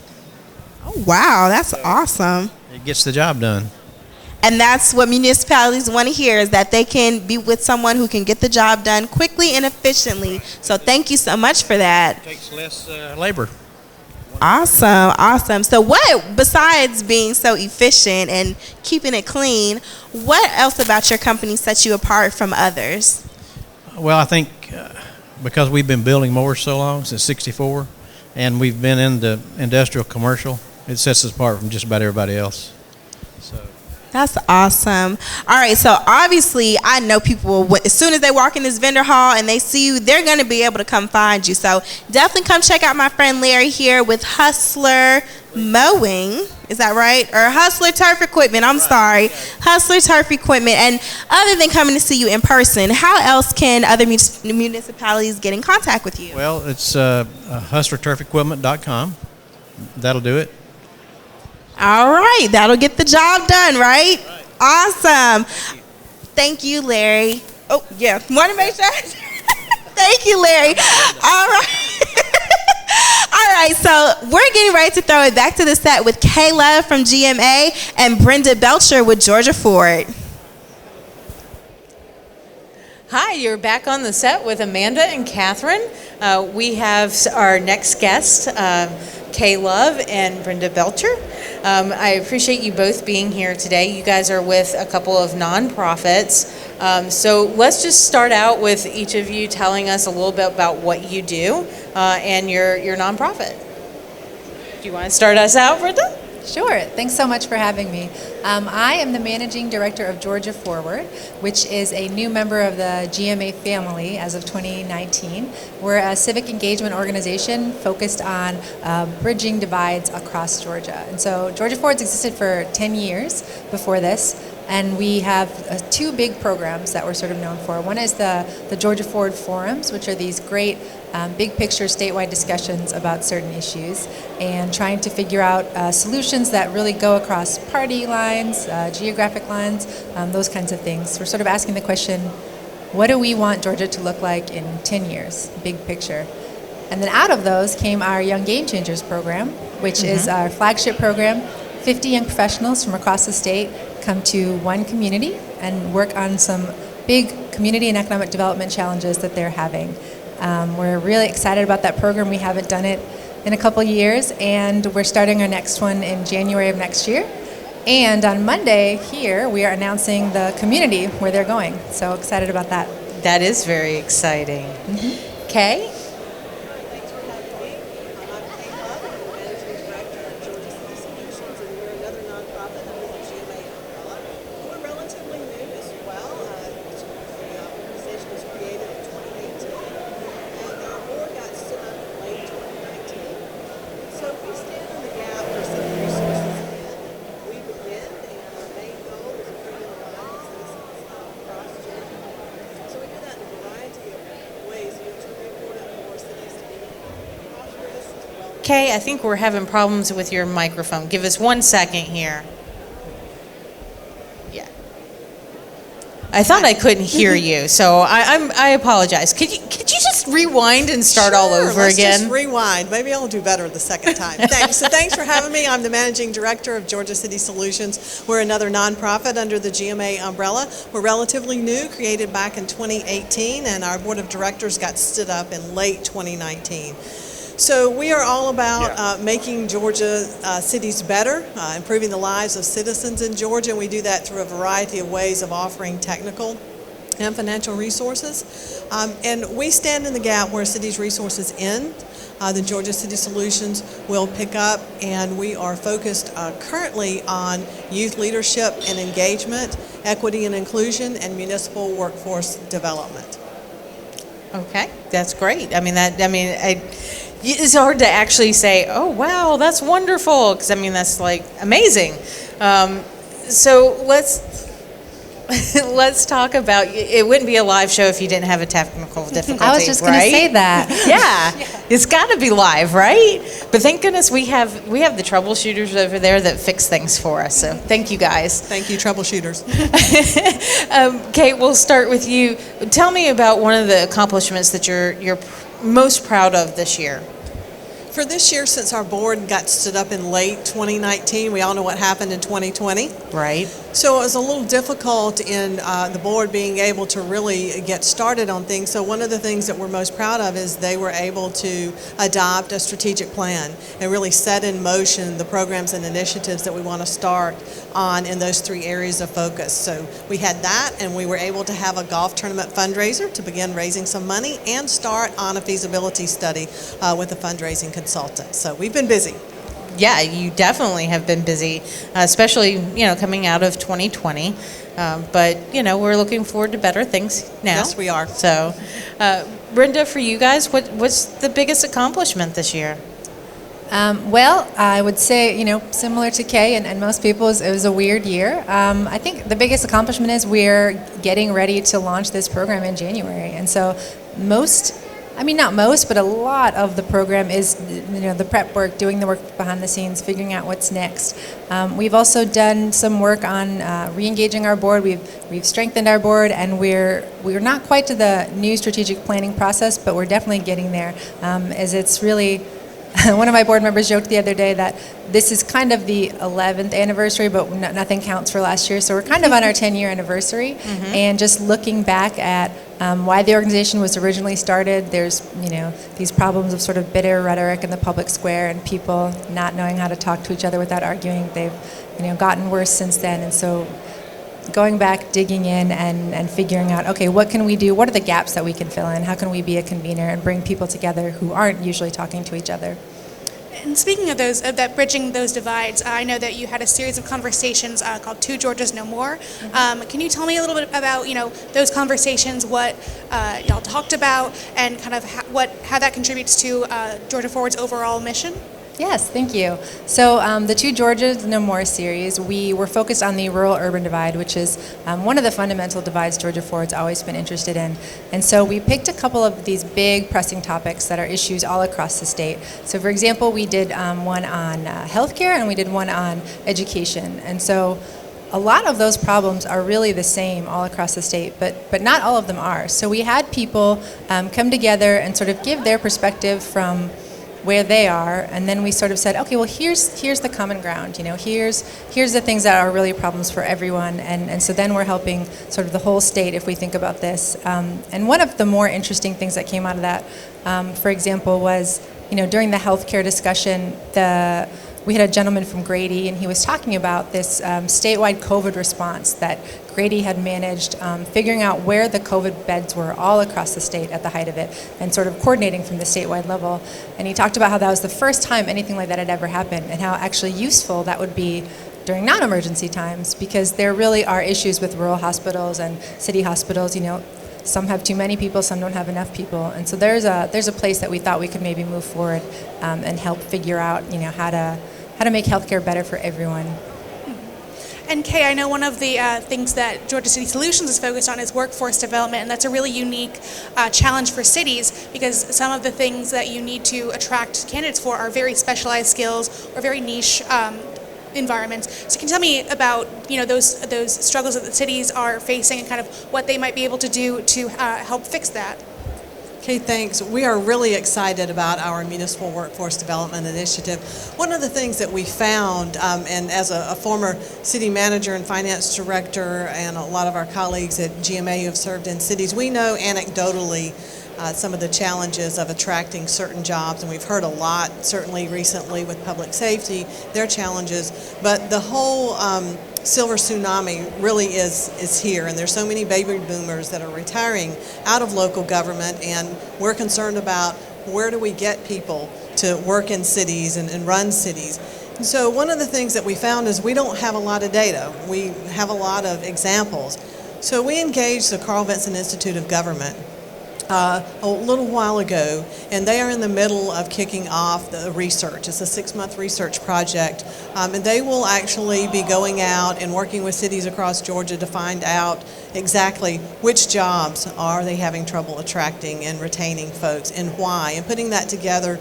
Oh, wow. That's awesome. It gets the job done. And that's what municipalities want to hear, is that they can be with someone who can get the job done quickly and efficiently. So thank you so much for that. It takes less labor. Awesome. So what, besides being so efficient and keeping it clean, what else about your company sets you apart from others? Well, I think because we've been building mowers so long, since '64, and we've been in the industrial commercial, it sets us apart from just about everybody else. So. That's awesome. All right, so obviously I know people, as soon as they walk in this vendor hall and they see you, they're going to be able to come find you. So definitely come check out my friend Larry here with Hustler Mowing. Is that right? Or Hustler Turf Equipment. I'm sorry. Hustler Turf Equipment. And other than coming to see you in person, how else can other municipalities get in contact with you? Well, it's hustlerturfequipment.com. That'll do it. All right, that'll get the job done, right? Awesome. Thank you, Larry. Oh, yeah, want to make sure? Thank you, Larry. All right. All right, so we're getting ready to throw it back to the set with Kayla from GMA and Brenda Belcher with Georgia Ford. Hi, you're back on the set with Amanda and Catherine. We have our next guests, Kay Love and Brenda Belcher. I appreciate you both being here today. You guys are with a couple of nonprofits. So let's just start out with each of you telling us a little bit about what you do and your nonprofit. Do you want to start us out, Brenda? Sure. Thanks so much for having me. I am the managing director of Georgia Forward, which is a new member of the GMA family as of 2019. We're a civic engagement organization focused on bridging divides across Georgia. And so Georgia Forward's existed for 10 years before this. And we have two big programs that we're sort of known for. One is the Georgia Forward Forums, which are these great big picture statewide discussions about certain issues and trying to figure out solutions that really go across party lines, geographic lines, those kinds of things. We're sort of asking the question, what do we want Georgia to look like in 10 years, big picture? And then out of those came our Young Game Changers program, which is our flagship program. 50 young professionals from across the state come to one community and work on some big community and economic development challenges that they're having. We're really excited about that program. We haven't done it in a couple years, and we're starting our next one in January of next year. And on Monday here, we are announcing the community where they're going. So excited about that. That is very exciting. Kay? Kay, I think we're having problems with your microphone. Give us 1 second here. Yeah. I thought I couldn't hear you, so I apologize. Could you just rewind and start all over let's again? Just rewind. Maybe I'll do better the second time. Thanks. So thanks for having me. I'm the managing director of Georgia City Solutions. We're another nonprofit under the GMA umbrella. We're relatively new, created back in 2018, and our board of directors got stood up in late 2019. So we are all about making Georgia cities better, improving the lives of citizens in Georgia, and we do that through a variety of ways of offering technical and financial resources. And we stand in the gap where cities' resources end. The Georgia City Solutions will pick up, and we are focused currently on youth leadership and engagement, equity and inclusion, and municipal workforce development. Okay, that's great. It's hard to actually say, oh, wow, that's wonderful, because, that's, amazing. So let's talk about, it wouldn't be a live show if you didn't have a technical difficulty, I was just going to say that. Yeah, it's got to be live, right? But thank goodness we have the troubleshooters over there that fix things for us, so thank you guys. Thank you, troubleshooters. Kate, we'll start with you. Tell me about one of the accomplishments that you're most proud of this year. For this year, since our board got stood up in late 2019, we all know what happened in 2020. Right. So it was a little difficult in the board being able to really get started on things. So one of the things that we're most proud of is they were able to adopt a strategic plan and really set in motion the programs and initiatives that we want to start on in those three areas of focus. So we had that, and we were able to have a golf tournament fundraiser to begin raising some money and start on a feasibility study with a fundraising consultant. So we've been busy. yeah, you definitely have been busy, especially, coming out of 2020. But, we're looking forward to better things now. Yes, we are. So, Brenda, for you guys, what's the biggest accomplishment this year? Well, I would say, similar to Kay and most people, it was a weird year. I think the biggest accomplishment is we're getting ready to launch this program in January. And so not most, but a lot of the program is, the prep work, doing the work behind the scenes, figuring out what's next. We've also done some work on re-engaging our board. We've strengthened our board, and we're not quite to the new strategic planning process, but we're definitely getting there, as it's really... One of my board members joked the other day that this is kind of the 11th anniversary, but nothing counts for last year. So we're kind of on our 10-year anniversary, and just looking back at why the organization was originally started. There's these problems of sort of bitter rhetoric in the public square and people not knowing how to talk to each other without arguing. They've gotten worse since then, and so going back, digging in, and figuring out, okay, what can we do? What are the gaps that we can fill in? How can we be a convener and bring people together who aren't usually talking to each other? And speaking of that bridging those divides, I know that you had a series of conversations called Two Georgias No More. Can you tell me a little bit about those conversations, what y'all talked about, and kind of how that contributes to Georgia Forward's overall mission? Yes, thank you. So the Two Georgias No More series, we were focused on the rural-urban divide, which is one of the fundamental divides Georgia Forward's always been interested in. And so we picked a couple of these big pressing topics that are issues all across the state. So for example, we did one on healthcare, and we did one on education. And so a lot of those problems are really the same all across the state, but not all of them are. So we had people come together and sort of give their perspective from where they are, and then we sort of said, okay, well, here's the common ground, here's the things that are really problems for everyone, and so then we're helping sort of the whole state if we think about this. And one of the more interesting things that came out of that, for example, was, during the healthcare discussion, we had a gentleman from Grady, and he was talking about this statewide COVID response that Grady had managed, figuring out where the COVID beds were all across the state at the height of it, and sort of coordinating from the statewide level. And he talked about how that was the first time anything like that had ever happened, and how actually useful that would be during non-emergency times, because there really are issues with rural hospitals and city hospitals. Some have too many people, some don't have enough people, and so there's a place that we thought we could maybe move forward and help figure out, how to make healthcare better for everyone. And Kay, I know one of the things that Georgia City Solutions is focused on is workforce development, and that's a really unique challenge for cities, because some of the things that you need to attract candidates for are very specialized skills or very niche environments. So can you tell me about those struggles that the cities are facing and kind of what they might be able to do to help fix that? Okay, thanks. We are really excited about our Municipal Workforce Development Initiative. One of the things that we found, and as a former city manager and finance director, and a lot of our colleagues at GMA who have served in cities, we know anecdotally some of the challenges of attracting certain jobs, and we've heard a lot, certainly recently with public safety, their challenges, but the whole silver tsunami really is here, and there's so many baby boomers that are retiring out of local government, and we're concerned about where do we get people to work in cities and run cities. And so one of the things that we found is we don't have a lot of data. We have a lot of examples. So we engaged the Carl Vinson Institute of Government a little while ago, and they are in the middle of kicking off the research. It's a 6-month research project, and they will actually be going out and working with cities across Georgia to find out exactly which jobs are they having trouble attracting and retaining folks, and why, and putting that together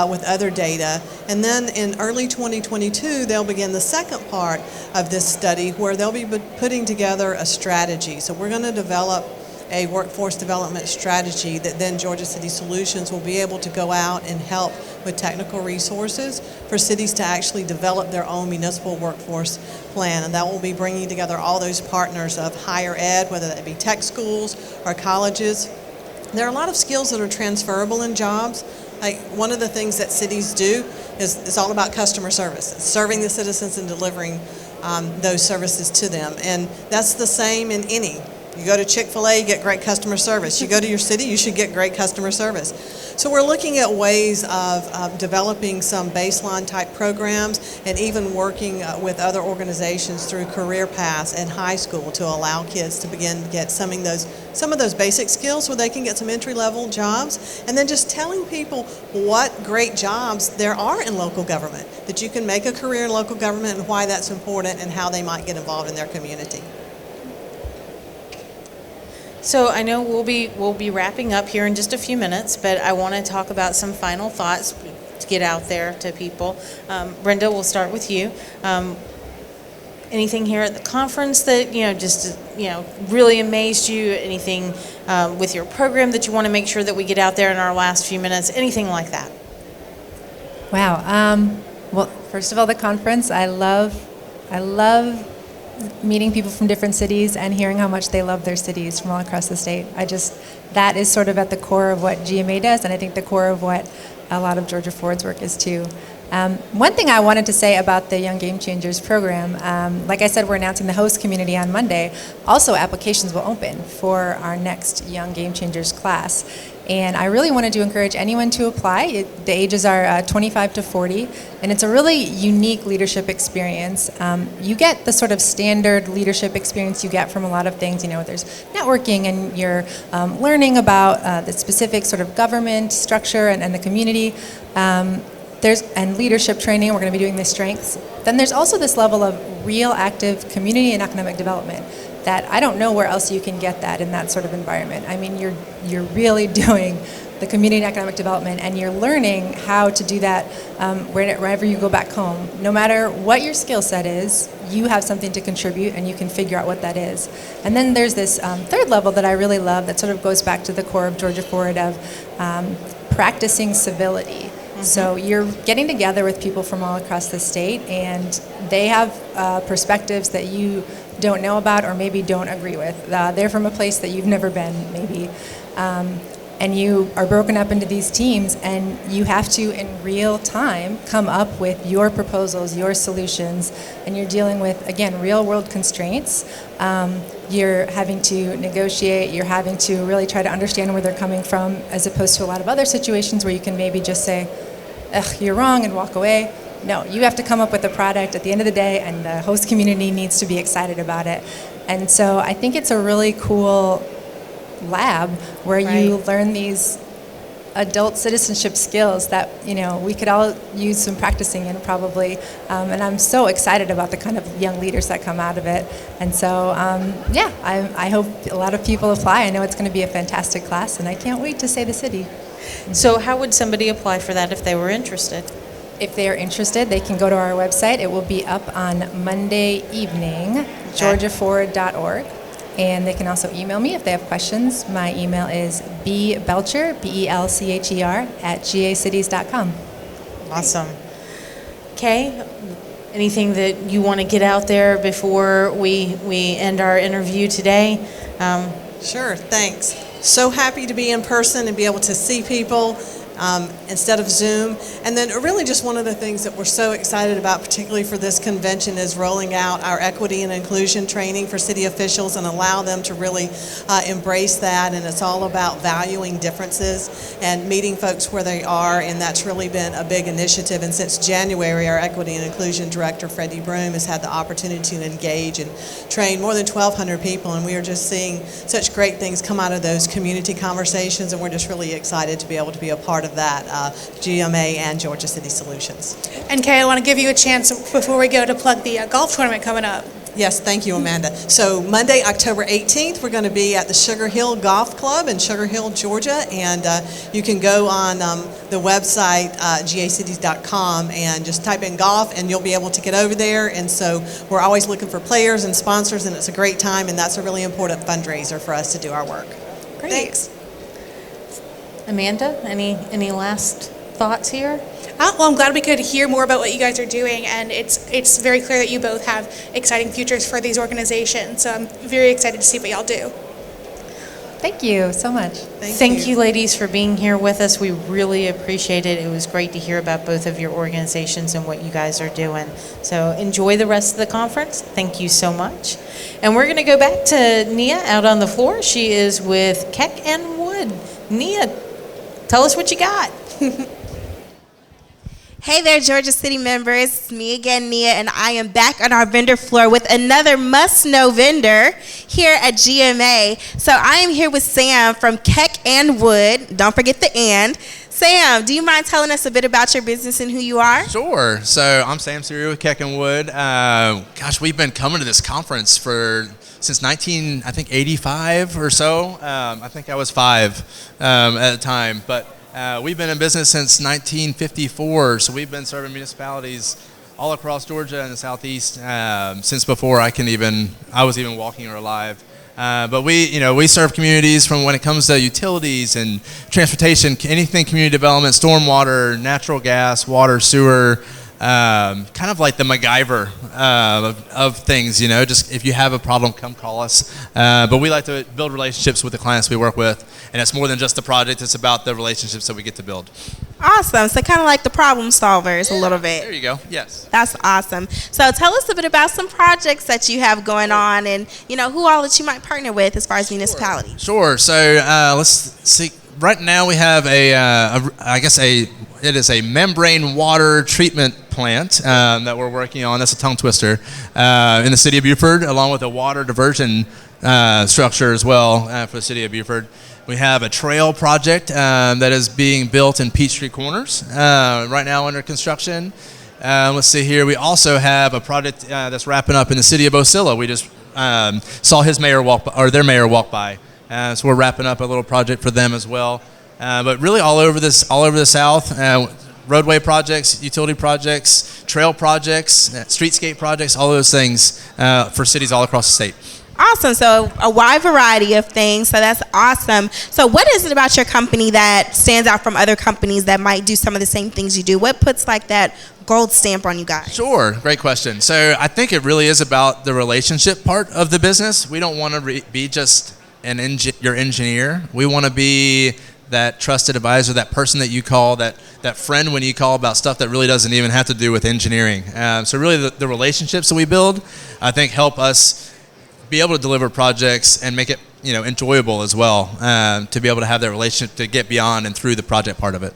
with other data. And then in early 2022, they'll begin the second part of this study, where they'll be putting together a strategy. So we're going to develop a workforce development strategy that then Georgia City Solutions will be able to go out and help with technical resources for cities to actually develop their own municipal workforce plan. And that will be bringing together all those partners of higher ed, whether that be tech schools or colleges. There are a lot of skills that are transferable in jobs. Like one of the things that cities do is all about customer service. It's serving the citizens and delivering those services to them. And that's the same in any You go to Chick-fil-A, you get great customer service. You go to your city, you should get great customer service. So we're looking at ways of developing some baseline type programs and even working with other organizations through career paths in high school to allow kids to begin to get some of those basic skills where they can get some entry-level jobs, and then just telling people what great jobs there are in local government, that you can make a career in local government and why that's important and how they might get involved in their community. So I know we'll be wrapping up here in just a few minutes, but I want to talk about some final thoughts to get out there to people. Brenda, we'll start with you. Anything here at the conference that just really amazed you? Anything with your program that you want to make sure that we get out there in our last few minutes? Anything like that? Wow. Well, first of all, the conference. I love meeting people from different cities and hearing how much they love their cities from all across the state. That is sort of at the core of what GMA does, and I think the core of what a lot of Georgia Forward's work is too. One thing I wanted to say about the Young Game Changers program, like I said, we're announcing the host community on Monday. Also, applications will open for our next Young Game Changers class. And I really wanted to encourage anyone to apply. The ages are 25 to 40, and it's a really unique leadership experience. You get the sort of standard leadership experience you get from a lot of things. There's networking, and you're learning about the specific sort of government structure and the community. And leadership training. We're going to be doing the strengths. Then there's also this level of real active community and economic development that I don't know where else you can get that in that sort of environment. I mean, you're really doing the community and economic development, and you're learning how to do that wherever you go back home. No matter what your skill set is, you have something to contribute, and you can figure out what that is. And then there's this third level that I really love that sort of goes back to the core of Georgia Forward of practicing civility. So you're getting together with people from all across the state, and they have perspectives that you don't know about or maybe don't agree with. They're from a place that you've never been, maybe. And you are broken up into these teams, and you have to, in real time, come up with your proposals, your solutions, and you're dealing with, again, real-world constraints. You're having to negotiate, you're having to really try to understand where they're coming from, as opposed to a lot of other situations where you can maybe just say, ugh, you're wrong, and walk away. No, you have to come up with a product at the end of the day, and the host community needs to be excited about it. And so I think it's a really cool lab where you learn these adult citizenship skills that we could all use some practicing in probably, and I'm so excited about the kind of young leaders that come out of it. And so I hope a lot of people apply. I know it's going to be a fantastic class, and I can't wait to say the city. So how would somebody apply for that if they were interested? If they are interested, they can go to our website. It will be up on Monday evening, georgiaforward.org. And they can also email me if they have questions. My email is bbelcher, BELCHER, @gacities.com. Awesome. Kay, anything that you want to get out there before we end our interview today? Sure, thanks. So happy to be in person and be able to see people instead of Zoom. And then really just one of the things that we're so excited about, particularly for this convention, is rolling out our equity and inclusion training for city officials and allow them to really embrace that. And it's all about valuing differences and meeting folks where they are, and that's really been a big initiative. And since January, our equity and inclusion director, Freddie Broom, has had the opportunity to engage and train more than 1,200 people, and we are just seeing such great things come out of those community conversations, and we're just really excited to be able to be a part of that, GMA and Georgia City Solutions. And Kay, I want to give you a chance before we go to plug the golf tournament coming up. Yes, thank you, Amanda. So Monday, October 18th, we're going to be at the Sugar Hill Golf Club in Sugar Hill, Georgia, and you can go on the website, gacities.com, and just type in golf, and you'll be able to get over there. And so we're always looking for players and sponsors, and it's a great time, and that's a really important fundraiser for us to do our work. Great. Thanks. Amanda, any last thoughts here? Well, I'm glad we could hear more about what you guys are doing, and it's very clear that you both have exciting futures for these organizations. So I'm very excited to see what y'all do. Thank you so much. Thank you, ladies, for being here with us. We really appreciate it. It was great to hear about both of your organizations and what you guys are doing. So enjoy the rest of the conference. Thank you so much. And we're going to go back to Nia out on the floor. She is with Keck and Wood. Nia, tell us what you got. Hey there, Georgia City members. It's me again, Nia, and I am back on our vendor floor with another must-know vendor here at GMA. So I am here with Sam from Keck and Wood. Don't forget the and. Sam, do you mind telling us a bit about your business and who you are? Sure. So I'm Sam Siri with Keck and Wood. Gosh, we've been coming to this conference since 1985 or so. I think I was 5 at the time, but we've been in business since 1954, so we've been serving municipalities all across Georgia and the Southeast since before I was even walking or alive. But we serve communities from when it comes to utilities and transportation, anything community development, stormwater, natural gas, water, sewer, kind of like the MacGyver of things, just if you have a problem, come call us. But we like to build relationships with the clients we work with, and it's more than just the project, it's about the relationships that we get to build. Awesome. So kind of like the problem solvers a little bit. There you go. Yes. That's awesome. So tell us a bit about some projects that you have going on and, who all that you might partner with as far as municipalities. Sure. So let's see. Right now we have it is a membrane water treatment plant that we're working on. That's a tongue twister in the city of Beaufort, along with a water diversion structure as well for the city of Beaufort. We have a trail project that is being built in Peachtree Corners right now under construction. Let's see here. We also have a project that's wrapping up in the city of Osceola. We just saw their mayor walk by. So we're wrapping up a little project for them as well. But really all over the South, roadway projects, utility projects, trail projects, streetscape projects, all those things for cities all across the state. Awesome. So a wide variety of things. So that's awesome. So what is it about your company that stands out from other companies that might do some of the same things you do? What puts like that gold stamp on you guys? Sure. Great question. So I think it really is about the relationship part of the business. We don't want to be just your engineer. We want to be that trusted advisor, that person that you call, that friend when you call about stuff that really doesn't even have to do with engineering. So really the relationships that we build, I think, help us be able to deliver projects and make it enjoyable as well, to be able to have that relationship to get beyond and through the project part of it.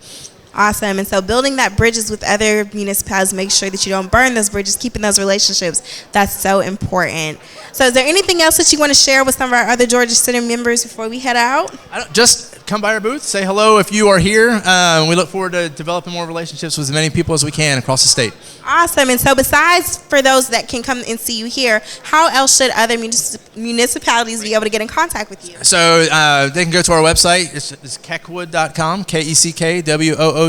Awesome. And so building that bridges with other municipalities, make sure that you don't burn those bridges, keeping those relationships, that's so important. So is there anything else that you want to share with some of our other Georgia City members before we head out? Just come by our booth, say hello if you are here. We look forward to developing more relationships with as many people as we can across the state. Awesome. And so besides for those that can come and see you here, how else should other municipalities be able to get in contact with you? So they can go to our website. It's keckwood.com, KECKWOOD.com,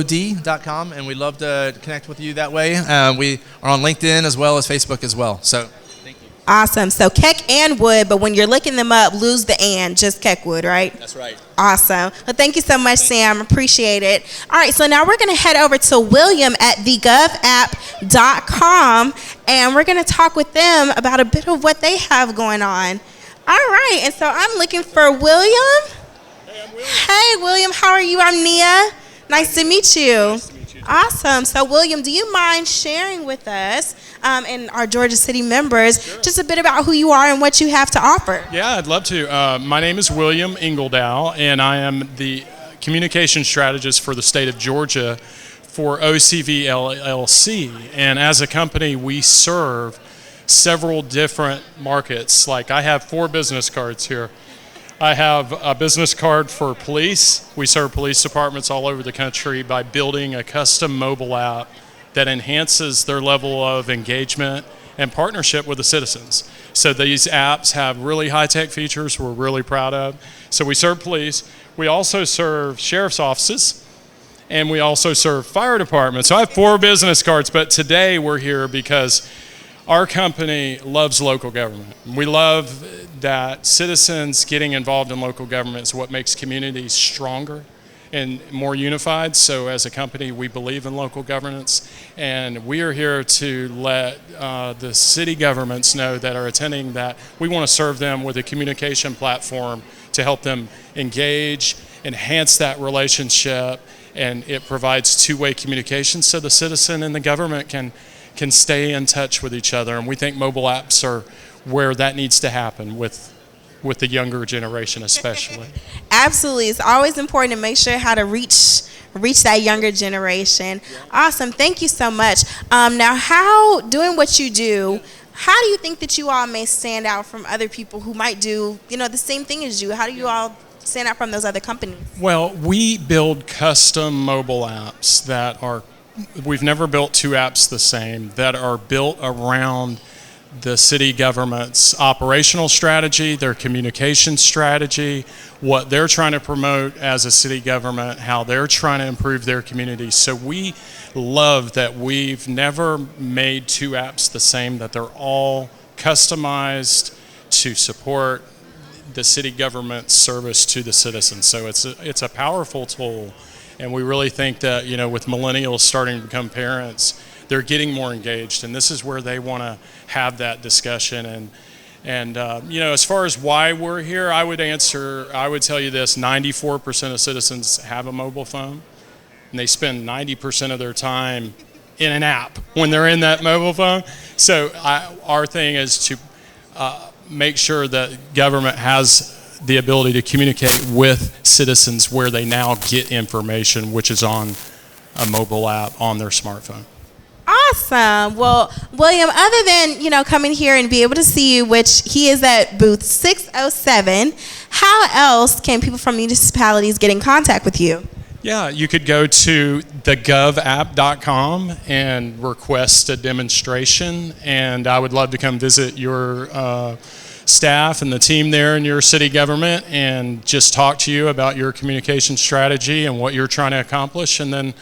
and we'd love to connect with you that way. We are on LinkedIn as well as Facebook as well. So thank you. Awesome. So Keck and Wood, but when you're looking them up, lose the and, just Keckwood, right? That's right. Awesome. Well, thank you so much, Sam. Appreciate it. All right, so now we're going to head over to William at thegovapp.com, and we're going to talk with them about a bit of what they have going on. All right, and so I'm looking for William. Hey, I'm William. Hey, William. How are you? I'm Nia. Nice to meet you. Nice to meet you. Awesome. So, William, do you mind sharing with us and our Georgia City members just a bit about who you are and what you have to offer? Yeah, I'd love to. My name is William Ingledow, and I am the communication strategist for the state of Georgia for OCV LLC. And as a company, we serve several different markets. Like I have 4 business cards here. I have a business card for police. We serve police departments all over the country by building a custom mobile app that enhances their level of engagement and partnership with the citizens. So these apps have really high-tech features we're really proud of. So we serve police. We also serve sheriff's offices, and we also serve fire departments. So I have 4 business cards, but today we're here because our company loves local government. We love that citizens getting involved in local government is what makes communities stronger and more unified. So as a company, we believe in local governance, and we are here to let the city governments know that are attending that we want to serve them with a communication platform to to help them engage, enhance that relationship, and it provides two-way communication so the citizen and the government can stay in touch with each other. And we think mobile apps are where that needs to happen with the younger generation especially. Absolutely. It's always important to make sure how to reach that younger generation. Awesome. Thank you so much. Now, how, doing what you do, how do you think that you all may stand out from other people who might do, the same thing as you? How do you all stand out from those other companies? Well, we build custom mobile apps we've never built two apps the same, that are built around the city government's operational strategy, their communication strategy, what they're trying to promote as a city government, how they're trying to improve their community. So we love that we've never made two apps the same, that they're all customized to support the city government's service to the citizens. So it's a powerful tool, and we really think that, with millennials starting to become parents, they're getting more engaged, and this is where they want to have that discussion. And as far as why we're here, I would tell you this: 94% of citizens have a mobile phone, and they spend 90% of their time in an app when they're in that mobile phone. So our thing is to make sure that government has the ability to communicate with citizens where they now get information, which is on a mobile app on their smartphone. Awesome. Well, William, other than, coming here and be able to see you, which he is at booth 607, how else can people from municipalities get in contact with you? Yeah, you could go to thegovapp.com and request a demonstration, and I would love to come visit your staff and the team there in your city government and just talk to you about your communication strategy and what you're trying to accomplish, and then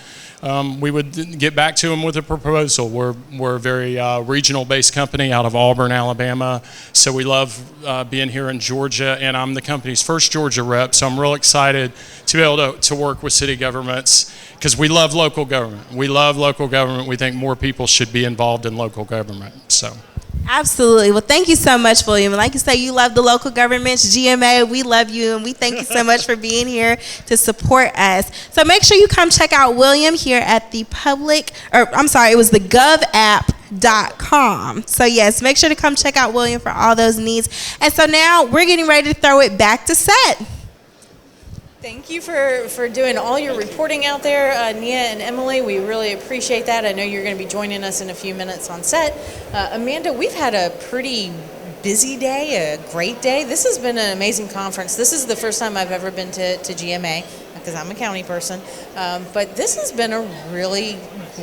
we would get back to them with a proposal. We're a very regional-based company out of Auburn, Alabama, so we love being here in Georgia, and I'm the company's first Georgia rep, so I'm real excited to be able to work with city governments, because we love local government. We love local government. We think more people should be involved in local government. So. Absolutely. Well, thank you so much, William. Like you say, you love the local governments. GMA, we love you, and we thank you so much for being here to support us. So make sure you come check out William here at the thegovapp.com. So yes, make sure to come check out William for all those needs. And so now we're getting ready to throw it back to set. Thank you for doing all your reporting out there, Nia and Emily. We really appreciate that. I know you're going to be joining us in a few minutes on set. Amanda, we've had a pretty busy day, a great day. This has been an amazing conference. This is the first time I've ever been to GMA, because I'm a county person. But this has been a really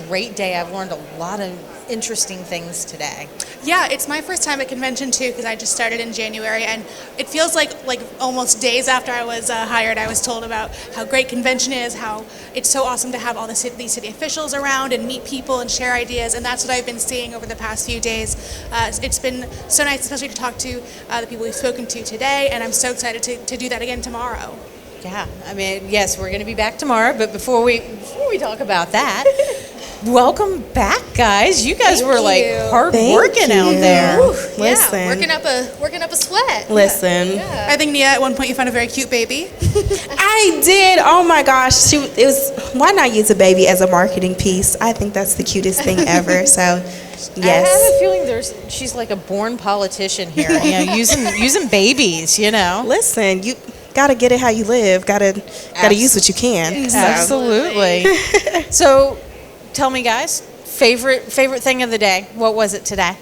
great day. I've learned a lot of interesting things today. Yeah, it's my first time at convention too, because I just started in January, and it feels like almost days after I was hired, I was told about how great convention is, how it's so awesome to have all these city officials around and meet people and share ideas, and that's what I've been seeing over the past few days. It's been so nice, especially to talk to the people we've spoken to today, and I'm so excited to do that again tomorrow. Yeah, I mean, yes, we're going to be back tomorrow, but before we talk about that, welcome back, guys. You guys were hard working out there. Listen. Yeah, working up a sweat. Listen. Yeah. I think, Nia, at one point you found a very cute baby. I did. Oh my gosh. Why not use a baby as a marketing piece? I think that's the cutest thing ever. So, yes. I have a feeling she's like a born politician here, using babies, Listen, you gotta get it how you live. Gotta use what you can. So. Absolutely. So, tell me, guys, favorite thing of the day. What was it today?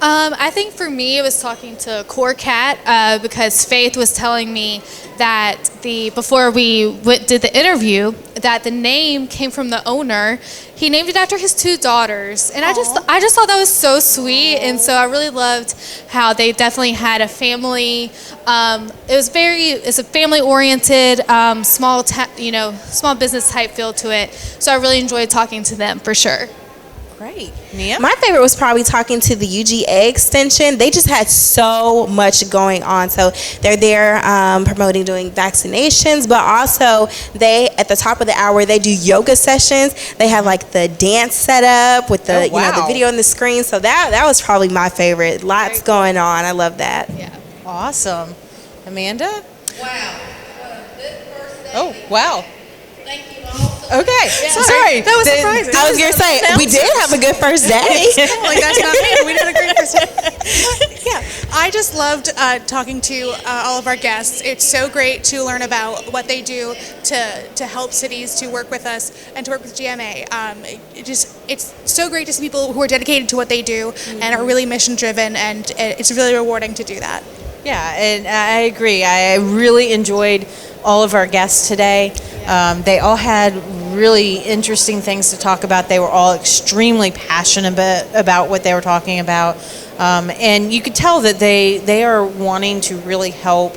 I think for me, it was talking to CoreCat because Faith was telling me that before we did the interview, that the name came from the owner. He named it after his two daughters, and I just thought that was so sweet, and so I really loved how they definitely had a family. It's a family-oriented, small business type feel to it. So I really enjoyed talking to them for sure. Great. Nia? My favorite was probably talking to the UGA extension. They just had so much going on. So they're there promoting doing vaccinations, but also at the top of the hour, they do yoga sessions. They have the dance set up with the the video on the screen. So that was probably my favorite. Lots going on. I love that. Yeah. Awesome. Amanda? Oh, wow. Thank you all. Okay, sorry. That was surprising. I was going to say, we did have a good first day. Like, that's not me. We had a great first day. Yeah, I just loved talking to all of our guests. It's so great to learn about what they do to help cities to work with us and to work with GMA. It's so great to see people who are dedicated to what they do and are really mission driven, and it's really rewarding to do that. Yeah, and I agree. I really enjoyed all of our guests today. They all had really interesting things to talk about. They were all extremely passionate about what they were talking about. And you could tell that they are wanting to really help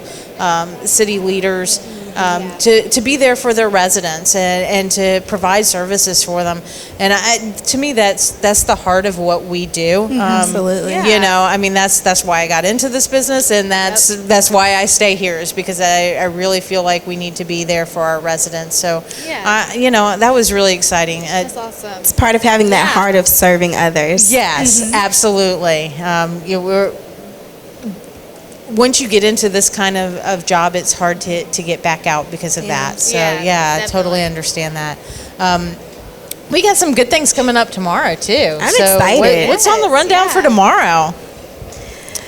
city leaders to be there for their residents and to provide services for them. And to me, that's the heart of what we do. Absolutely. You know, I mean, that's why I got into this business, and that's why I stay here, is because I really feel like we need to be there for our residents. So, you know, that was really exciting. That's awesome. It's part of having that heart of serving others. Yes, absolutely. Once you get into this kind of job, it's hard to get back out because of that. So, I totally understand that. We got some good things coming up tomorrow, too. I'm excited. What's on the rundown for tomorrow?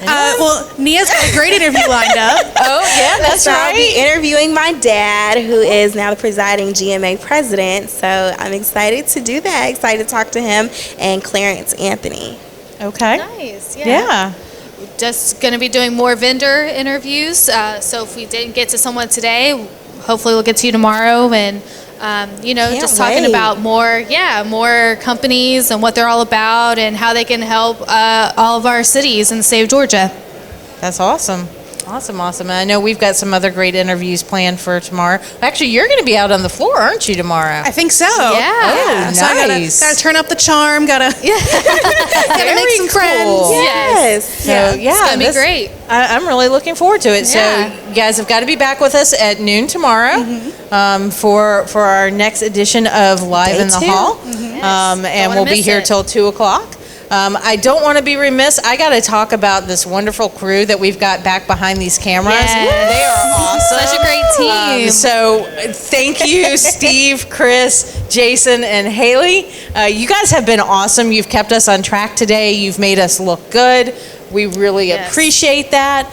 Well, Nia's got a great interview lined up. Oh, yeah, that's So right. I'll be interviewing my dad, who is now the presiding GMA president. So I'm excited to do that. Excited to talk to him and Clarence Anthony. Okay. Nice. Yeah. Just going to be doing more vendor interviews. So if we didn't get to someone today, hopefully we'll get to you tomorrow. And Can't just talking wait. about more companies and what they're all about and how they can help all of our cities in the state of Georgia. That's awesome. Awesome. I know we've got some other great interviews planned for tomorrow. Actually, you're going to be out on the floor, aren't you, tomorrow? I think so. Oh, So I nice. gotta turn up the charm. Gotta make some friends. Cool. Yes. So, It's going to be great. I'm really looking forward to it. Yeah. So you guys have got to be back with us at noon tomorrow for our next edition of Live Day in the 2. Hall. And we'll be here till 2 o'clock. I don't want to be remiss. I got to talk about this wonderful crew that we've got back behind these cameras. Yes. They are awesome. Such a great team. So thank you, Steve, Chris, Jason, and Haley. You guys have been awesome. You've kept us on track today. You've made us look good. We really appreciate that.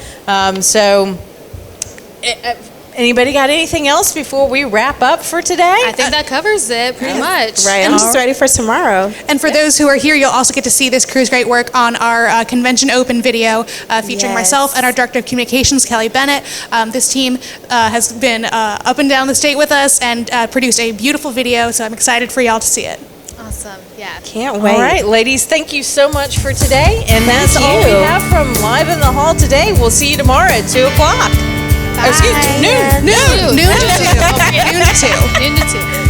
Anybody got anything else before we wrap up for today? I think that covers it pretty much. Right. I'm just ready for tomorrow. And for those who are here, you'll also get to see this crew's great work on our Convention Open video featuring myself and our Director of Communications, Kelly Bennett. This team has been up and down the state with us and produced a beautiful video, so I'm excited for y'all to see it. Awesome. Yeah. Can't wait. All right, ladies, thank you so much for today. And that's all we have from Live in the Hall today. We'll see you tomorrow at 2 o'clock. Excuse me, noon. Noon to 2. Noon to 2.